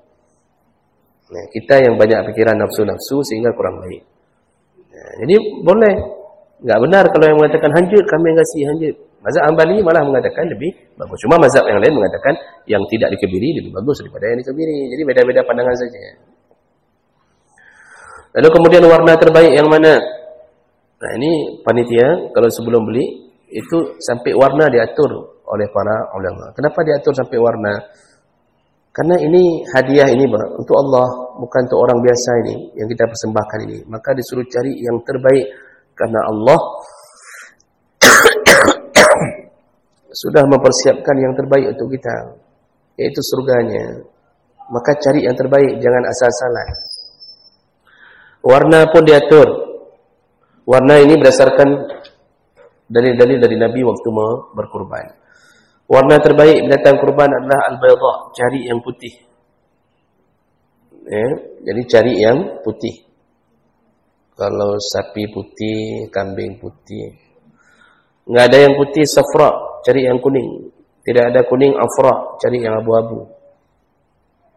Nah, kita yang banyak pikiran nafsu-nafsu sehingga kurang baik. Nah, jadi boleh. Enggak benar kalau yang mengatakan hanjut, kambing kasih hanjut. Mazhab Hambali malah mengatakan lebih bagus. Cuma mazhab yang lain mengatakan yang tidak dikebiri lebih bagus daripada yang dikebiri. Jadi beda-beda pandangan saja. Lalu kemudian warna terbaik yang mana? Nah, ini panitia kalau sebelum beli itu sampai warna diatur oleh para ulama. Kenapa diatur sampai warna? Karena ini hadiah ini untuk Allah, bukan untuk orang biasa ini yang kita persembahkan ini. Maka disuruh cari yang terbaik karena Allah sudah mempersiapkan yang terbaik untuk kita, yaitu surganya. Maka cari yang terbaik, jangan asal-asalan. Warna pun diatur. Warna ini berdasarkan dalil-dalil dari Nabi waktu mau berkurban. Warna terbaik binatang kurban adalah al-bayda, cari yang putih. Ya, jadi cari yang putih. Kalau sapi putih, kambing putih. Nggak ada yang putih safra, cari yang kuning. Tidak ada kuning afra, cari yang abu-abu.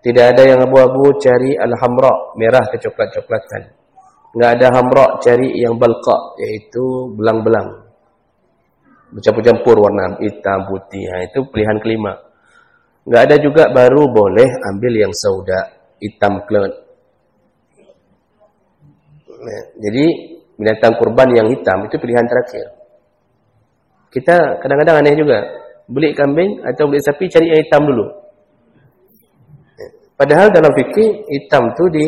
Tidak ada yang abu-abu, cari al-hamra, merah kecoklat-coklatan. Nggak ada hamra, cari yang balqa, yaitu belang-belang. Bercampur-campur warna hitam, putih. Itu pilihan kelima. Nggak ada juga baru boleh ambil yang sauda, hitam kelet. Jadi binatang kurban yang hitam itu pilihan terakhir. Kita kadang-kadang aneh juga. Beli kambing atau beli sapi, cari yang hitam dulu. Padahal dalam fikih hitam itu di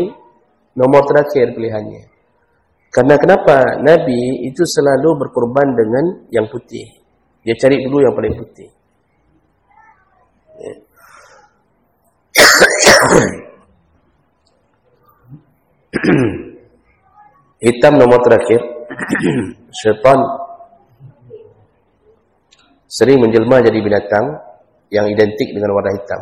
nomor terakhir pilihannya. Karena kenapa? Nabi itu selalu berkorban dengan yang putih. Dia cari dulu yang paling putih. Hitam nomor terakhir. Syaitan sering menjelma jadi binatang yang identik dengan warna hitam.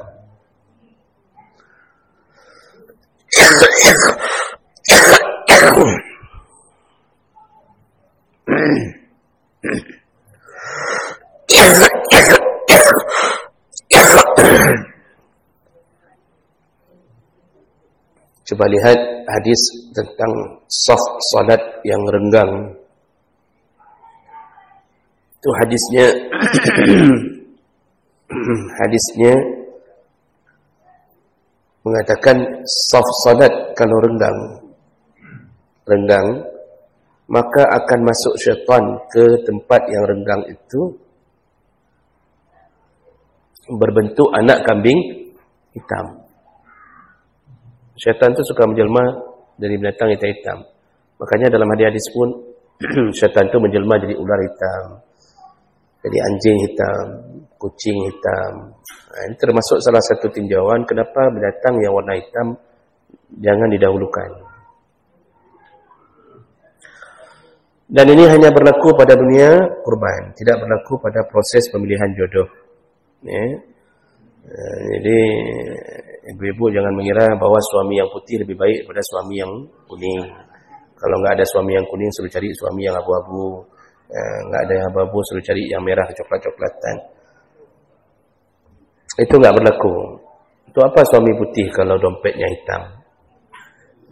Coba lihat hadis tentang saf salat yang renggang. Itu hadisnya hadisnya mengatakan saf salat kalau renggang maka akan masuk syaitan ke tempat yang renggang itu berbentuk anak kambing hitam. Syaitan itu suka menjelma dari binatang hitam. Makanya dalam hadis pun syaitan itu menjelma jadi ular hitam, jadi anjing hitam, kucing hitam. Ini termasuk salah satu tinjauan kenapa binatang yang warna hitam jangan didahulukan. Dan ini hanya berlaku pada dunia kurban, tidak berlaku pada proses pemilihan jodoh. Jadi ibu-ibu jangan mengira bahwa suami yang putih lebih baik daripada suami yang kuning. Kalau nggak ada suami yang kuning, suruh cari suami yang abu-abu. Nggak ada yang abu-abu, suruh cari yang merah coklat-coklatan. Itu nggak berlaku. Itu apa suami putih kalau dompetnya hitam?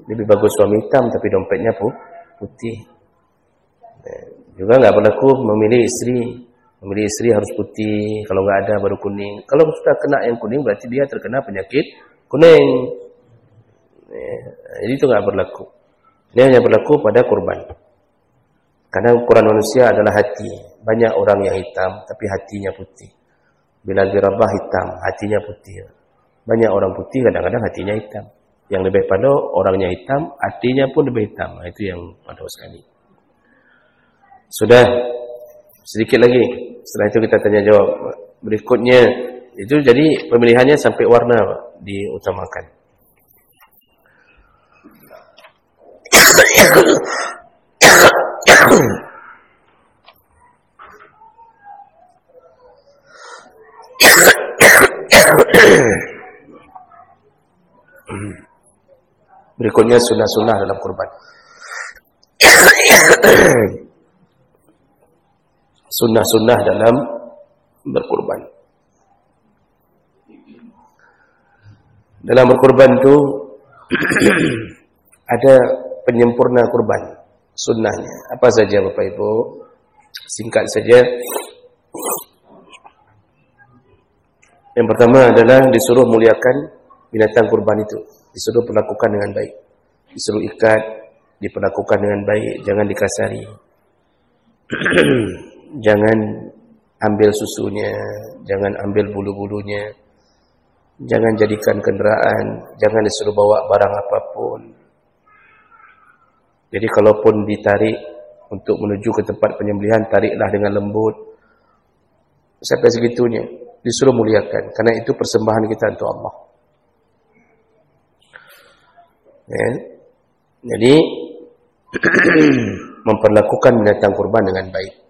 Lebih bagus suami hitam tapi dompetnya putih. Juga nggak berlaku memilih istri. Memilih istri harus putih, kalau nggak ada baru kuning. Kalau sudah kena yang kuning berarti dia terkena penyakit kuning. Jadi itu nggak berlaku. Ini hanya berlaku pada kurban. Karena ukuran manusia adalah hati. Banyak orang yang hitam tapi hatinya putih. Bila dirabah hitam, hatinya putih. Banyak orang putih kadang-kadang hatinya hitam. Yang lebih pada orangnya hitam, hatinya pun lebih hitam. Itu yang pada sekali. Sudah sedikit lagi. Setelah itu kita tanya jawab. Berikutnya itu jadi pemilihannya sampai warna diutamakan. Berikutnya sunnah-sunnah dalam kurban. Sunnah-sunnah dalam berkurban. Dalam berkurban itu ada penyempurna kurban, sunnahnya. Apa saja Bapak Ibu? Singkat saja. Yang pertama adalah disuruh muliakan binatang kurban itu. Disuruh perlakukan dengan baik. Disuruh ikat, diperlakukan dengan baik, jangan dikasari. Jangan ambil susunya, jangan ambil bulu-bulunya, jangan jadikan kendaraan, jangan disuruh bawa barang apapun. Jadi kalaupun ditarik untuk menuju ke tempat penyembelihan, tariklah dengan lembut. Sampai segitunya, disuruh muliakan, karena itu persembahan kita untuk Allah. Ya. Jadi memperlakukan binatang kurban dengan baik.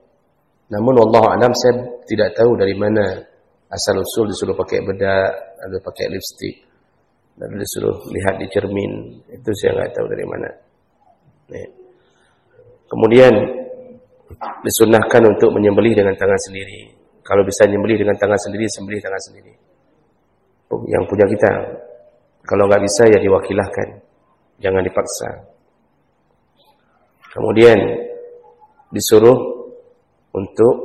Namun wallahu alam saya tidak tahu dari mana asal usul disuruh pakai bedak, lalu pakai lipstik, lalu disuruh lihat di cermin. Itu saya nggak tahu dari mana. Kemudian disunnahkan untuk menyembelih dengan tangan sendiri. Kalau bisa menyembelih dengan tangan sendiri, sembelih tangan sendiri. Yang punya kita. Kalau nggak bisa, ya diwakilahkan. Jangan dipaksa. Kemudian disuruh untuk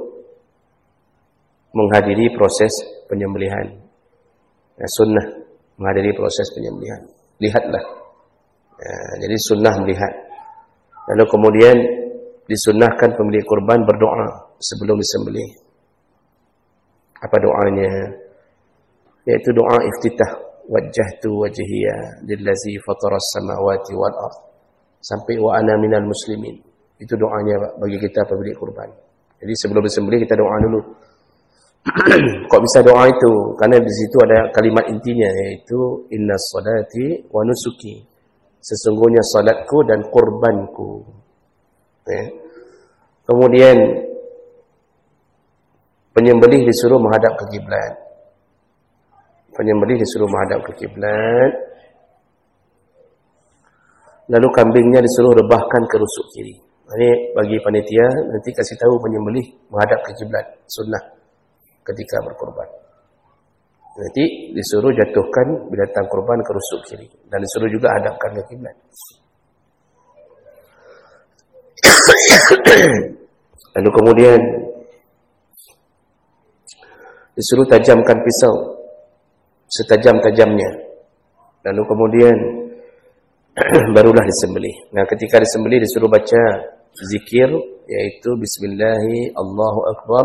menghadiri proses penyembelihan. Nah, sunnah menghadiri proses penyembelihan. Lihatlah. Jadi sunnah melihat. Lalu kemudian disunnahkan pemilik kurban berdoa sebelum disembelih. Apa doanya? Yaitu doa iftitah. Wajjahtu wajhiya lillazi fataras samawati wal ardh. Sampai wa ana minal muslimin. Itu doanya bagi kita pemilik kurban. Jadi sebelum disembelih kita doa dulu. Kok bisa doa itu? Karena di situ ada kalimat intinya, yaitu inna salati wa nusuki. Sesungguhnya salatku dan kurbanku. Kemudian penyembelih disuruh menghadap ke kiblat. Penyembelih disuruh menghadap ke kiblat. Lalu kambingnya disuruh rebahkan ke rusuk kiri. Ini bagi panitia nanti kasih tahu penyembelih menghadap ke kiblat, sunnah ketika berkorban. Nanti disuruh jatuhkan binatang korban ke rusuk kiri dan disuruh juga hadapkan ke kiblat. Lalu kemudian disuruh tajamkan pisau setajam-tajamnya. Lalu kemudian barulah disembelih. Nah, ketika disembelih disuruh baca zikir, yaitu bismillahi Allahu akbar,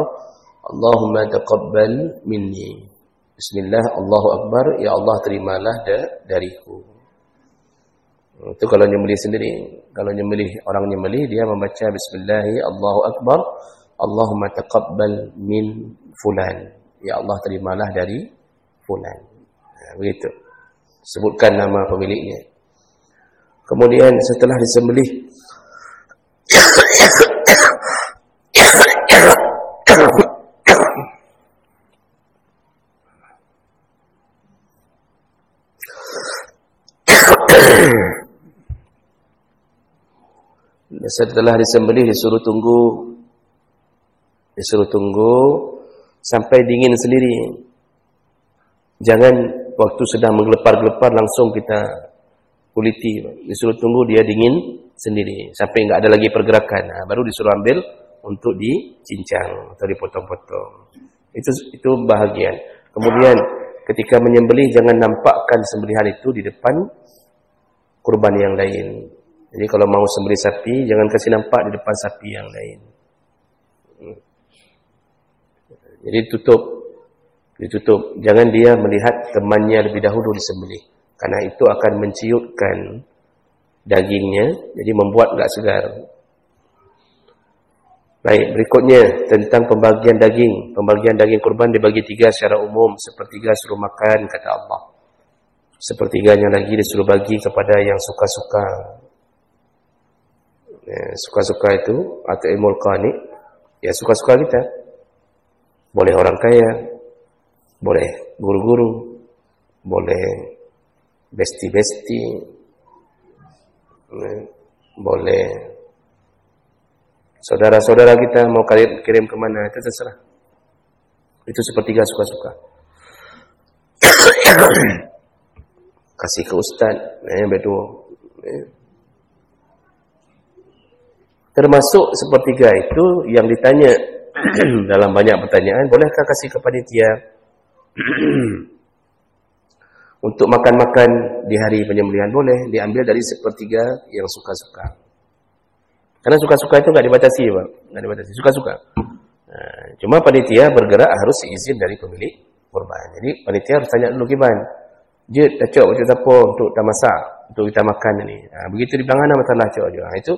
Allahumma taqabbal minni. Bismillah Allahu akbar, ya Allah terimalah dariku. Itu kalau nyembelih sendiri. Kalau nyembelih orang nyembelih dia membaca bismillahi Allahu akbar, Allahumma taqabbal min fulan. Ya Allah terimalah dari fulan. Nah, begitu. Sebutkan nama pemiliknya. Kemudian setelah disembelih disuruh tunggu sampai dingin sendiri. Jangan waktu sedang menggelepar-gelepar langsung kita kuliti. Disuruh tunggu dia dingin sendiri sampai enggak ada lagi pergerakan. Nah, baru disuruh ambil untuk dicincang atau dipotong-potong. Itu bahagian. Kemudian ketika menyembelih jangan nampakkan sembelihan itu di depan kurban yang lain. Jadi kalau mau sembelih sapi jangan kasih nampak di depan sapi yang lain. Jadi ditutup. Jangan dia melihat temannya lebih dahulu disembelih. Karena itu akan menciutkan dagingnya, jadi membuat enggak segar. Baik, berikutnya tentang pembagian daging. Pembagian daging kurban dibagi 3 secara umum. Sepertiga suruh makan, kata Allah. Sepertiganya lagi disuruh bagi kepada yang suka-suka. Suka-suka itu, atau ilmul qani, ya suka-suka kita. Boleh orang kaya, boleh guru-guru, boleh besti-besti, boleh saudara-saudara kita mau kirim kemana, itu terserah. Itu sepertiga suka-suka. Kasih ke ustaz, berdua. Termasuk sepertiga itu yang ditanya dalam banyak pertanyaan, bolehkah kasih ke panitia untuk makan-makan di hari penyembelihan? Boleh, diambil dari sepertiga yang suka-suka. Karena suka-suka itu enggak dibatasi, Pak. Enggak dibatasi, suka-suka. Nah, cuma panitia bergerak harus izin dari pemilik kurban. Jadi panitia harus tanya dulu Kiban. Jid, cok macam siapa untuk kita masak, untuk kita makan ini. Nah, begitu dibilang mana masalah cok juga. Nah, itu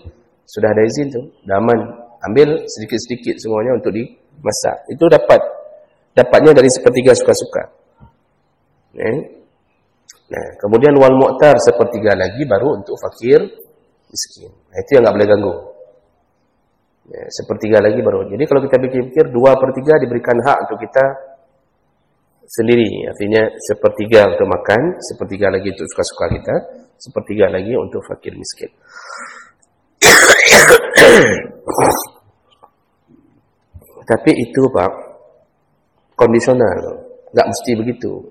sudah ada izin tu, dah aman. Ambil sedikit-sedikit semuanya untuk dimasak. Itu dapatnya dari sepertiga suka-suka. Nah, kemudian wal mu'tar sepertiga lagi baru untuk fakir miskin. Nah, itu yang enggak boleh ganggu. Ya, sepertiga lagi baru. Jadi kalau kita pikir-pikir 2/3 diberikan hak untuk kita sendiri. Artinya sepertiga untuk makan, sepertiga lagi untuk suka-suka kita, sepertiga lagi untuk fakir miskin. Tapi itu Pak, kondisional, nggak mesti begitu.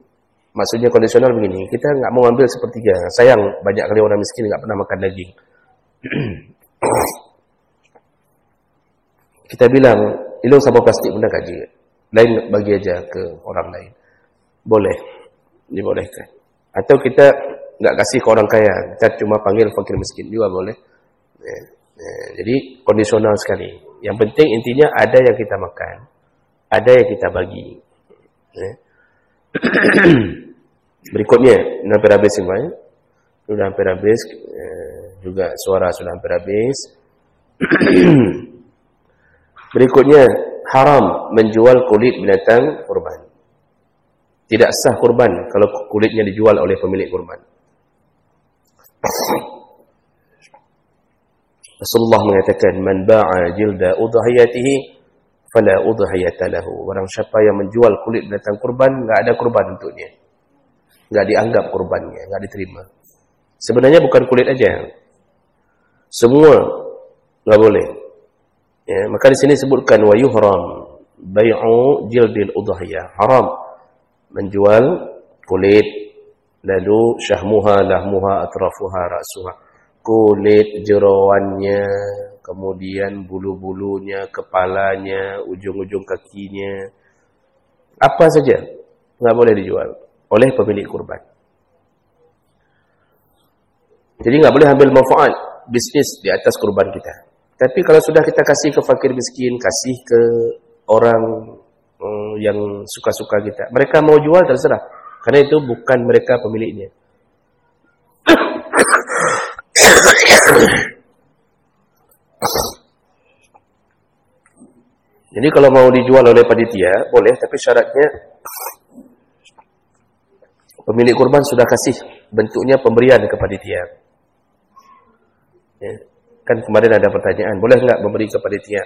Maksudnya kondisional begini, kita nggak mau ambil sepertiga. Sayang, banyak kali orang miskin nggak pernah makan daging. Kita bilang, ilung sama plastik benda kaji. Lain bagi aja ke orang lain. Boleh, dibolehkan. Atau kita nggak kasih ke orang kaya, kita cuma panggil fakir miskin juga boleh. Jadi kondisional sekali. Yang penting intinya ada yang kita makan, ada yang kita bagi. Berikutnya, sudah hampir habis semua. Sudah hampir habis, juga suara sudah hampir habis. Berikutnya, haram menjual kulit binatang kurban. Tidak sah kurban kalau kulitnya dijual oleh pemilik kurban. Rasulullah mengatakan, "Man ba'a jilda udhiyatihi fala udhiyata lahu." Orang siapa yang menjual kulit binatang kurban, enggak ada kurban untuknya. Enggak dianggap kurbannya, enggak diterima. Sebenarnya bukan kulit aja. Semua enggak boleh. Ya, maka di sini sebutkan wa yuhram bai'u jildil udhiyah. Haram menjual kulit, lalu syahmuha lahmuha atrafuha ra'suha. Kulit jeroannya, kemudian bulu-bulunya, kepalanya, ujung-ujung kakinya, apa saja nggak boleh dijual oleh pemilik kurban. Jadi nggak boleh ambil manfaat bisnis di atas kurban kita. Tapi kalau sudah kita kasih ke fakir miskin, kasih ke orang yang suka-suka kita, mereka mau jual terserah, karena itu bukan mereka pemiliknya. Jadi kalau mau dijual oleh panitia boleh, tapi syaratnya pemilik kurban sudah kasih bentuknya pemberian ke panitia. Ya. Kan kemarin ada pertanyaan, boleh enggak memberi ke panitia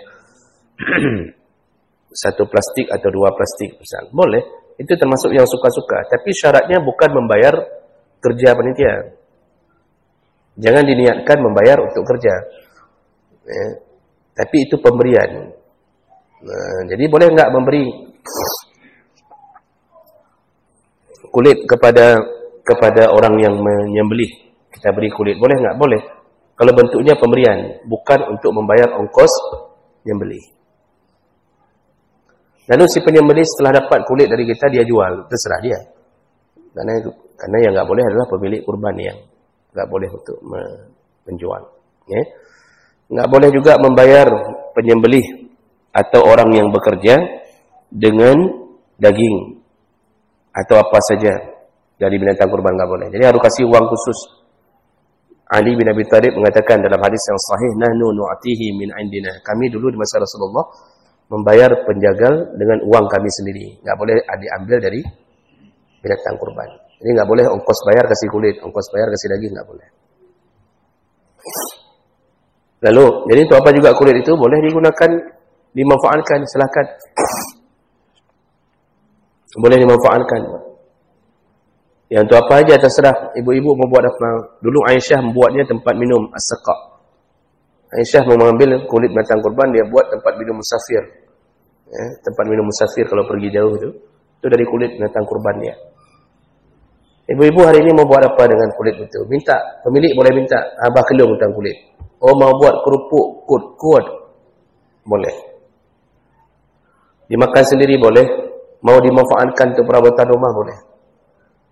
1 plastik atau 2 plastik misal? Boleh, itu termasuk yang suka-suka, tapi syaratnya bukan membayar kerja panitia. Jangan diniatkan membayar untuk kerja. Ya. Tapi itu pemberian. Nah, jadi boleh enggak memberi kulit kepada orang yang menyembelih? Kita beri kulit, boleh enggak? Boleh. Kalau bentuknya pemberian, bukan untuk membayar ongkos menyembelih. Lalu si penyembelih setelah dapat kulit dari kita, dia jual, terserah dia. Karena yang enggak boleh adalah pemilik kurban yang enggak boleh untuk menjual. Ya. Enggak boleh juga membayar penyembelih atau orang yang bekerja dengan daging atau apa saja dari binatang kurban, enggak boleh. Jadi harus kasih uang khusus. Ali bin Abi Thalib mengatakan dalam hadis yang sahih, nahnu nu'tihi min indina. Kami dulu di masa Rasulullah membayar penjagal dengan uang kami sendiri. Enggak boleh diambil dari binatang kurban. Jadi enggak boleh ongkos bayar kasih kulit, ongkos bayar kasih daging, enggak boleh. Lalu, jadi untuk apa juga kulit itu boleh digunakan, dimanfaatkan, silakan. Boleh dimanfaatkan. Yang untuk apa aja terserah. Ibu-ibu membuat apa? Dulu Aisyah membuatnya tempat minum as-saqa. Aisyah mengambil kulit binatang kurban, dia buat tempat minum musafir. Ya, tempat minum musafir kalau pergi jauh itu dari kulit binatang kurban dia. Ibu-ibu hari ini mau buat apa dengan kulit itu? Minta, pemilik boleh minta, abah kelung tentang kulit. Oh, mau buat kerupuk, kuat, boleh. Dimakan sendiri boleh. Mau dimanfaatkan untuk perabotan rumah boleh.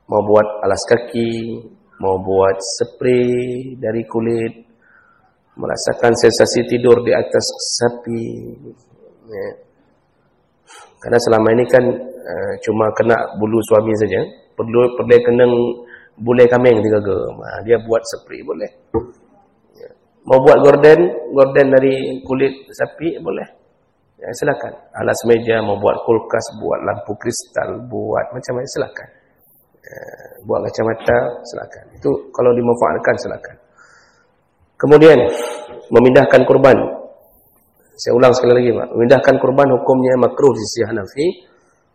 Mau buat alas kaki, mau buat spray dari kulit, merasakan sensasi tidur di atas sapi. Ya. Karena selama ini kan cuma kena bulu suami saja. Perlu kena bule kambing digaga. Dia buat spray boleh. Ya. Mau buat gorden dari kulit sapi boleh. Ya, silakan. Alas meja, mau buat kulkas, buat lampu kristal, buat macam-macam, silakan. Buat kacamata, silakan. Itu kalau dimanfaatkan, silakan. Kemudian memindahkan kurban. Saya ulang sekali lagi, Pak. Memindahkan kurban hukumnya makruh di sisi Hanafi,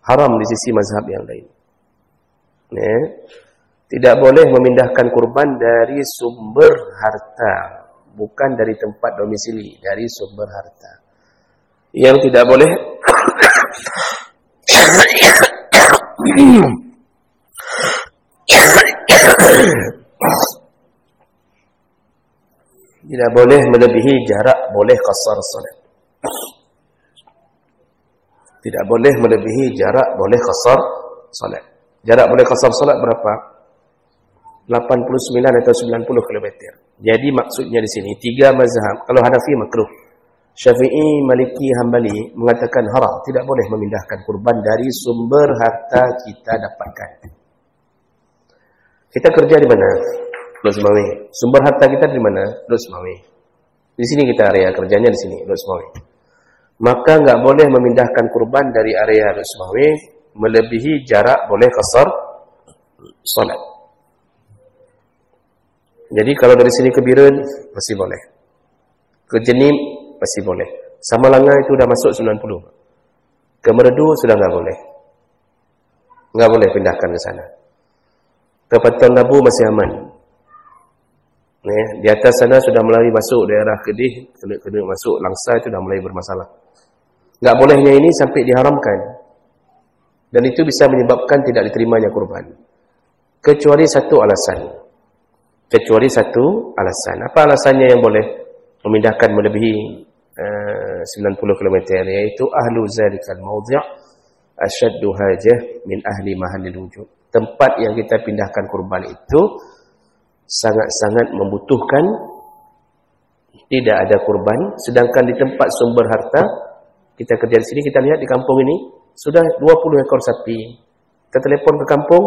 haram di sisi mazhab yang lain. Ya. Tidak boleh memindahkan kurban dari sumber harta, bukan dari tempat domisili, dari sumber harta. Yang tidak boleh tidak boleh melebihi jarak, boleh qasar salat. Tidak boleh melebihi jarak, boleh qasar salat. Jarak boleh qasar salat berapa? 89 atau 90 km. Jadi maksudnya di sini 3 mazhab. Kalau Hanafi makruh. Syafi'i, Maliki, Hambali mengatakan haram, tidak boleh memindahkan kurban dari sumber harta kita dapatkan. Kita kerja di mana? Los Mawi. Sumber harta kita di mana? Los Mawi. Di sini kita area kerjanya di sini, Los Mawi. Maka enggak boleh memindahkan kurban dari area Los Mawi melebihi jarak, boleh qasar salat. Jadi kalau dari sini ke Biren masih boleh. Ke Jenim masih boleh. Samalanga itu dah masuk 90. Ke Merdu sudah enggak boleh. Enggak boleh pindahkan ke sana. Ke Pantang Labu masih aman. Di atas sana sudah mulai masuk daerah Kedih, kena masuk Langsa itu sudah mulai bermasalah. Enggak bolehnya ini sampai diharamkan. Dan itu bisa menyebabkan tidak diterimanya kurban. Kecuali satu alasan. Apa alasannya yang boleh memindahkan melebihi 90 km, yaitu ahlu zalikal mawdi' asyaddu hajah min ahli mahallil wujud. Tempat yang kita pindahkan kurban itu sangat-sangat membutuhkan, tidak ada kurban, sedangkan di tempat sumber harta kita kerja di sini, kita lihat di kampung ini sudah 20 ekor sapi. Kita telefon ke kampung,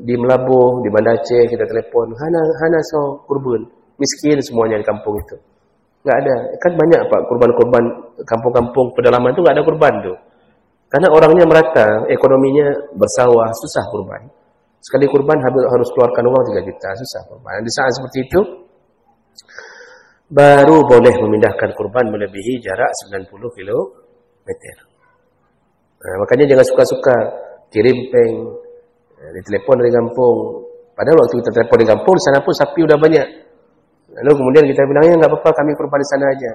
di Melabuh, di Banda Aceh, kita telefon, hana so kurban, miskin semuanya di kampung itu. Enggak ada. Kan banyak Pak kurban-kurban kampung-kampung pedalaman itu enggak ada kurban tuh. Karena orangnya merata, ekonominya bersawah, susah kurban. Sekali kurban harus keluarkan uang 3 juta, susah kurban. Di saat seperti itu baru boleh memindahkan kurban melebihi jarak 90 km. Nah, makanya jangan suka-suka kirim peng, ditelepon dari kampung. Padahal waktu kita telepon di kampung, di sana pun sapi udah banyak. Lalu kemudian kita bilang, ya enggak apa-apa, kami kurban di sana aja.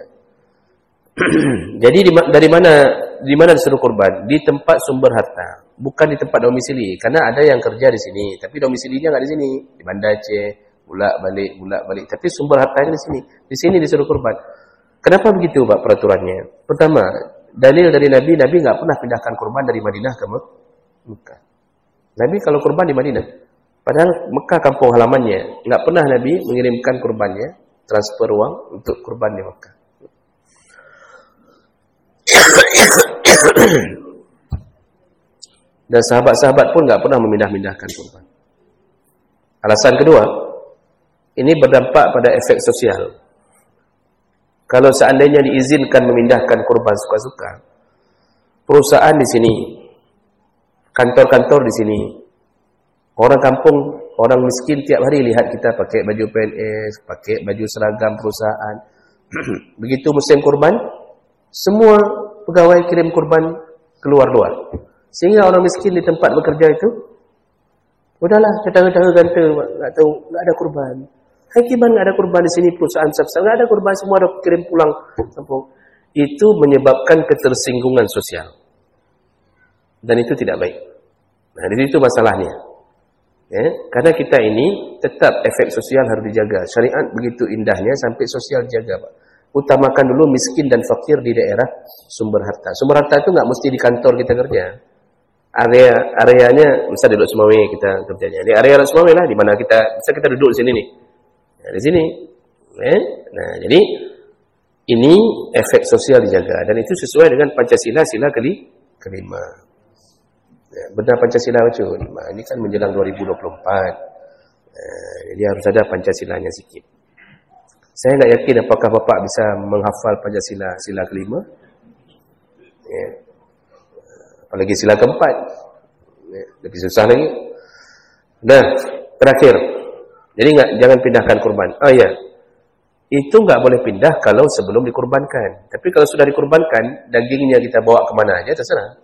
Jadi dari mana disuruh kurban? Di tempat sumber harta, bukan di tempat domisili. Karena ada yang kerja di sini, tapi domisilinya enggak di sini, di Banda Aceh, bolak-balik. Tapi sumber hartanya di sini. Di sini disuruh kurban. Kenapa begitu, Pak, peraturannya? Pertama, dalil dari Nabi enggak pernah pindahkan kurban dari Madinah ke Mekah. Nabi kalau kurban di Madinah. Padahal Mekah kampung halamannya. Enggak pernah Nabi mengirimkan kurbannya, transfer uang untuk kurban di Mekah. Dan sahabat-sahabat pun enggak pernah memindah-mindahkan kurban. Alasan kedua, ini berdampak pada efek sosial. Kalau seandainya diizinkan memindahkan kurban suka-suka, perusahaan di sini, kantor-kantor di sini, orang kampung, orang miskin tiap hari lihat kita pakai baju PNS, pakai baju seragam perusahaan. Begitu musim kurban, semua pegawai kirim kurban keluar luar. Sehingga orang miskin di tempat bekerja itu, udahlah, tetangga-tetangga ganta, enggak ada kurban. Hakiman enggak ada kurban di sini, perusahaan besar enggak ada kurban, semua ada kirim pulang kampung. Itu menyebabkan ketersinggungan sosial. Dan itu tidak baik. Nah, di situ masalahnya. Ya, karena kita ini tetap efek sosial harus dijaga. Syariat begitu indahnya sampai sosial jaga, Pak. Utamakan dulu miskin dan fakir di daerah sumber harta. Sumber harta itu enggak mesti di kantor kita kerja. Areanya bisa duduk Semawi kita kerjanya. Di area Semawi lah, di mana bisa kita duduk di sini nih. Nah, di sini. Nah, jadi ini efek sosial dijaga dan itu sesuai dengan Pancasila sila kelima. Ya, benar Pancasila itu 5. Ini kan menjelang 2024. Jadi harus ada Pancasilanya sikit. Saya enggak yakin apakah Bapak bisa menghafal Pancasila sila kelima. Ya. Apalagi sila keempat. Ya, lebih susah lagi. Nah, terakhir. Jadi jangan pindahkan kurban. Oh ya. Itu enggak boleh pindah kalau sebelum dikurbankan. Tapi kalau sudah dikurbankan, dagingnya kita bawa kemana aja terserah.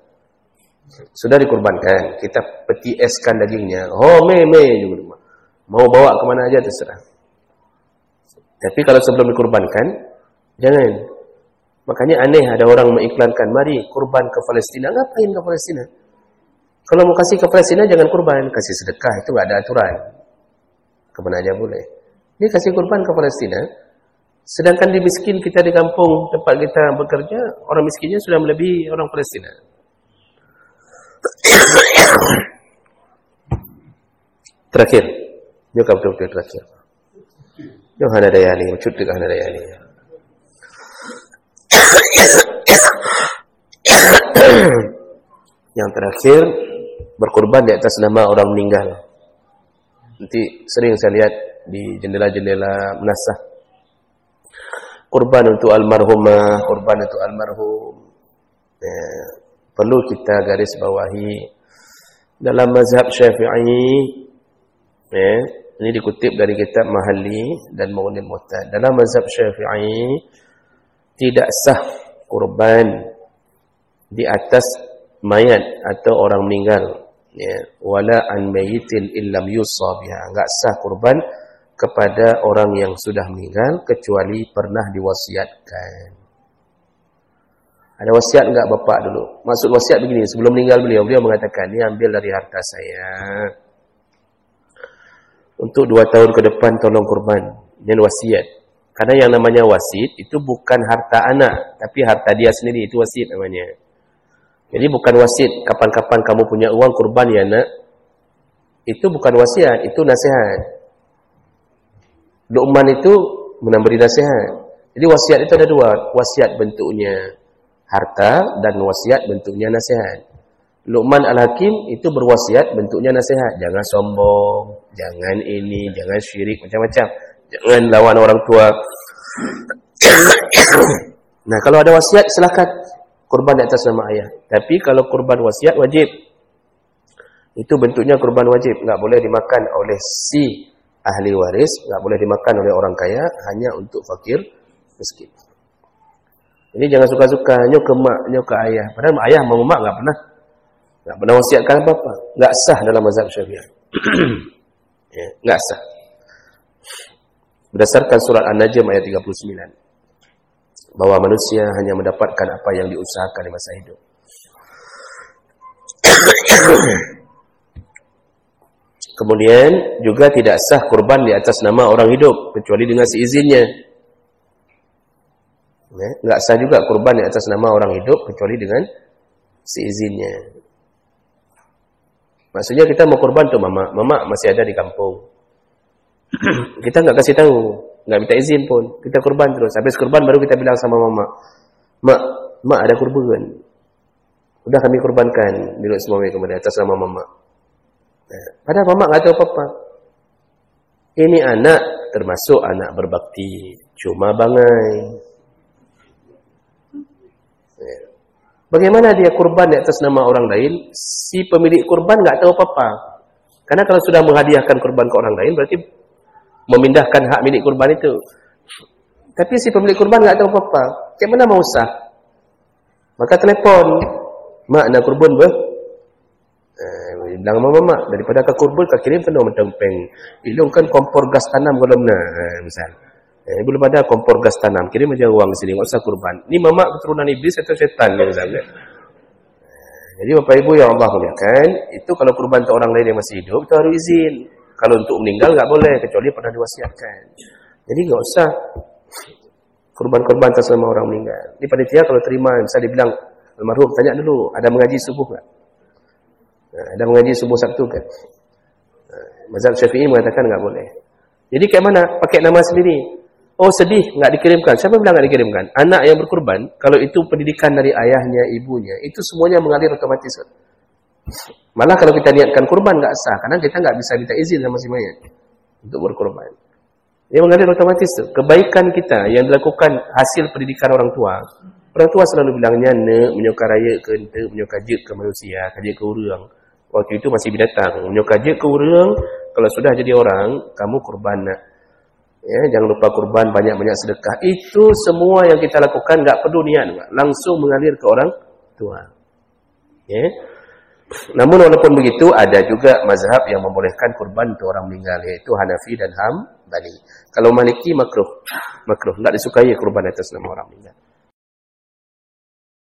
Sudah dikurbankan, kita peti eskan dagingnya. Oh, me juga. Mau bawa kemana aja terserah. Tapi kalau sebelum dikurbankan, jangan. Makanya aneh ada orang mengiklankan, mari kurban ke Palestina. Ngapain ke Palestina? Kalau mau kasih ke Palestina, jangan kurban. Kasih sedekah, itu nggak ada aturan. Kemana aja boleh. Ini kasih kurban ke Palestina. Sedangkan di miskin kita di kampung tempat kita bekerja, orang miskinnya sudah melebihi orang Palestina. Terakhir, juga betul-betul terakhir. Johanna Dayani, cut dengan Johanna Dayani. Yang terakhir, berkorban di atas nama orang meninggal. Nanti sering saya lihat di jendela-jendela menasah. Kurban untuk almarhumah, kurban untuk almarhum. Perlu kita garis bawahi dalam mazhab Syafi'i. Ini dikutip dari kitab Mahalli dan Mu'lim Mu'tad. Dalam mazhab Syafi'i tidak sah kurban di atas mayat atau orang meninggal. Wala an mayyitin illam yussa biha. Enggak sah kurban kepada orang yang sudah meninggal kecuali pernah diwasiatkan. Ada wasiat enggak bapak dulu? Maksud wasiat begini, sebelum meninggal beliau mengatakan, ini ambil dari harta saya. Untuk 2 tahun ke depan tolong kurban. Ini wasiat. Karena yang namanya wasit itu bukan harta anak, tapi harta dia sendiri, itu wasit namanya. Jadi bukan wasit, kapan-kapan kamu punya uang kurban ya nak. Itu bukan wasiat, itu nasihat. Luqman itu memberi nasihat. Jadi wasiat itu ada 2, wasiat bentuknya harta dan wasiat bentuknya nasihat. Luqman Al-Hakim itu berwasiat bentuknya nasihat. Jangan sombong, jangan ini, jangan syirik, macam-macam. Jangan lawan orang tua. Nah, kalau ada wasiat, silakan kurban di atas nama ayah. Tapi kalau kurban wasiat, wajib. Itu bentuknya kurban wajib. Enggak boleh dimakan oleh si ahli waris, enggak boleh dimakan oleh orang kaya, hanya untuk fakir miskin. Ini jangan suka-suka, nyok ke mak, nyok ke ayah. Padahal ayah sama mak enggak pernah wasiatkan apa-apa. Enggak sah dalam mazhab Syafi'i. Enggak sah. Berdasarkan surat An-Najm ayat 39. Bahwa manusia hanya mendapatkan apa yang diusahakan di masa hidup. Kemudian juga tidak sah kurban di atas nama orang hidup kecuali dengan seizinnya. Enggak sah juga kurban di atas nama orang hidup kecuali dengan seizinnya. Maksudnya kita mau kurban tuh mama masih ada di kampung. Kita enggak kasih tahu, enggak minta izin pun. Kita kurban terus. Habis kurban baru kita bilang sama mama, "Mak ada kurban." Udah kami kurbankan milik semua kemudian atas nama mama. Padahal mama enggak tahu apa-apa. Ini anak termasuk anak berbakti, cuma bangai. Bagaimana dia kurban di atas nama orang lain? Si pemilik kurban enggak tahu apa-apa. Karena kalau sudah menghadiahkan kurban ke orang lain berarti memindahkan hak milik kurban itu. Tapi si pemilik kurban enggak tahu apa-apa. Macam mana mau sah? Maka telepon, "Mak nak kurban bah?" Bilang sama mama, daripada ke kurban kau kirim penuh mentempeng. Ilungkan kompor gas tanam kalau misal. Belum ada kompor gas tanam, kirim aja uang di sini, enggak usah kurban. Ini mama keturunan iblis atau setan misalnya. Jadi Bapak Ibu yang Allah muliakan, itu kalau kurban untuk orang lain yang masih hidup itu harus izin. Kalau untuk meninggal enggak boleh kecuali pernah diwasiatkan. Jadi enggak usah kurban-kurban atas nama orang meninggal. Ini panitia kalau terima bisa dibilang almarhum tanya dulu, ada mengaji subuh enggak? Ada mengaji subuh Sabtu kan? Mazhab Syafi'i mengatakan enggak boleh. Jadi kayak mana? Pakai nama sendiri. Oh sedih, enggak dikirimkan. Siapa bilang enggak dikirimkan? Anak yang berkurban, kalau itu pendidikan dari ayahnya, ibunya, itu semuanya mengalir otomatis. Malah kalau kita niatkan kurban enggak sah, karena kita enggak bisa minta izin sama si mayat untuk berkurban. Dia mengalir otomatis tuh. Kebaikan kita yang dilakukan hasil pendidikan orang tua. Orang tua selalu bilangnya, menyokar raya ke ente, menyokar je ke manusia, kaje ke urang. Waktu itu masih binatang. Menyokar je ke urang, kalau sudah jadi orang, kamu kurban nak. Ya, jangan lupa kurban, banyak-banyak sedekah. Itu semua yang kita lakukan enggak perlu niat, langsung mengalir ke orang tua. Ya. Namun walaupun begitu, ada juga mazhab yang membolehkan kurban untuk orang meninggal, yaitu Hanafi dan Hambali. Kalau Maliki makruh, makruh, tidak disukai kurban atas nama orang meninggal.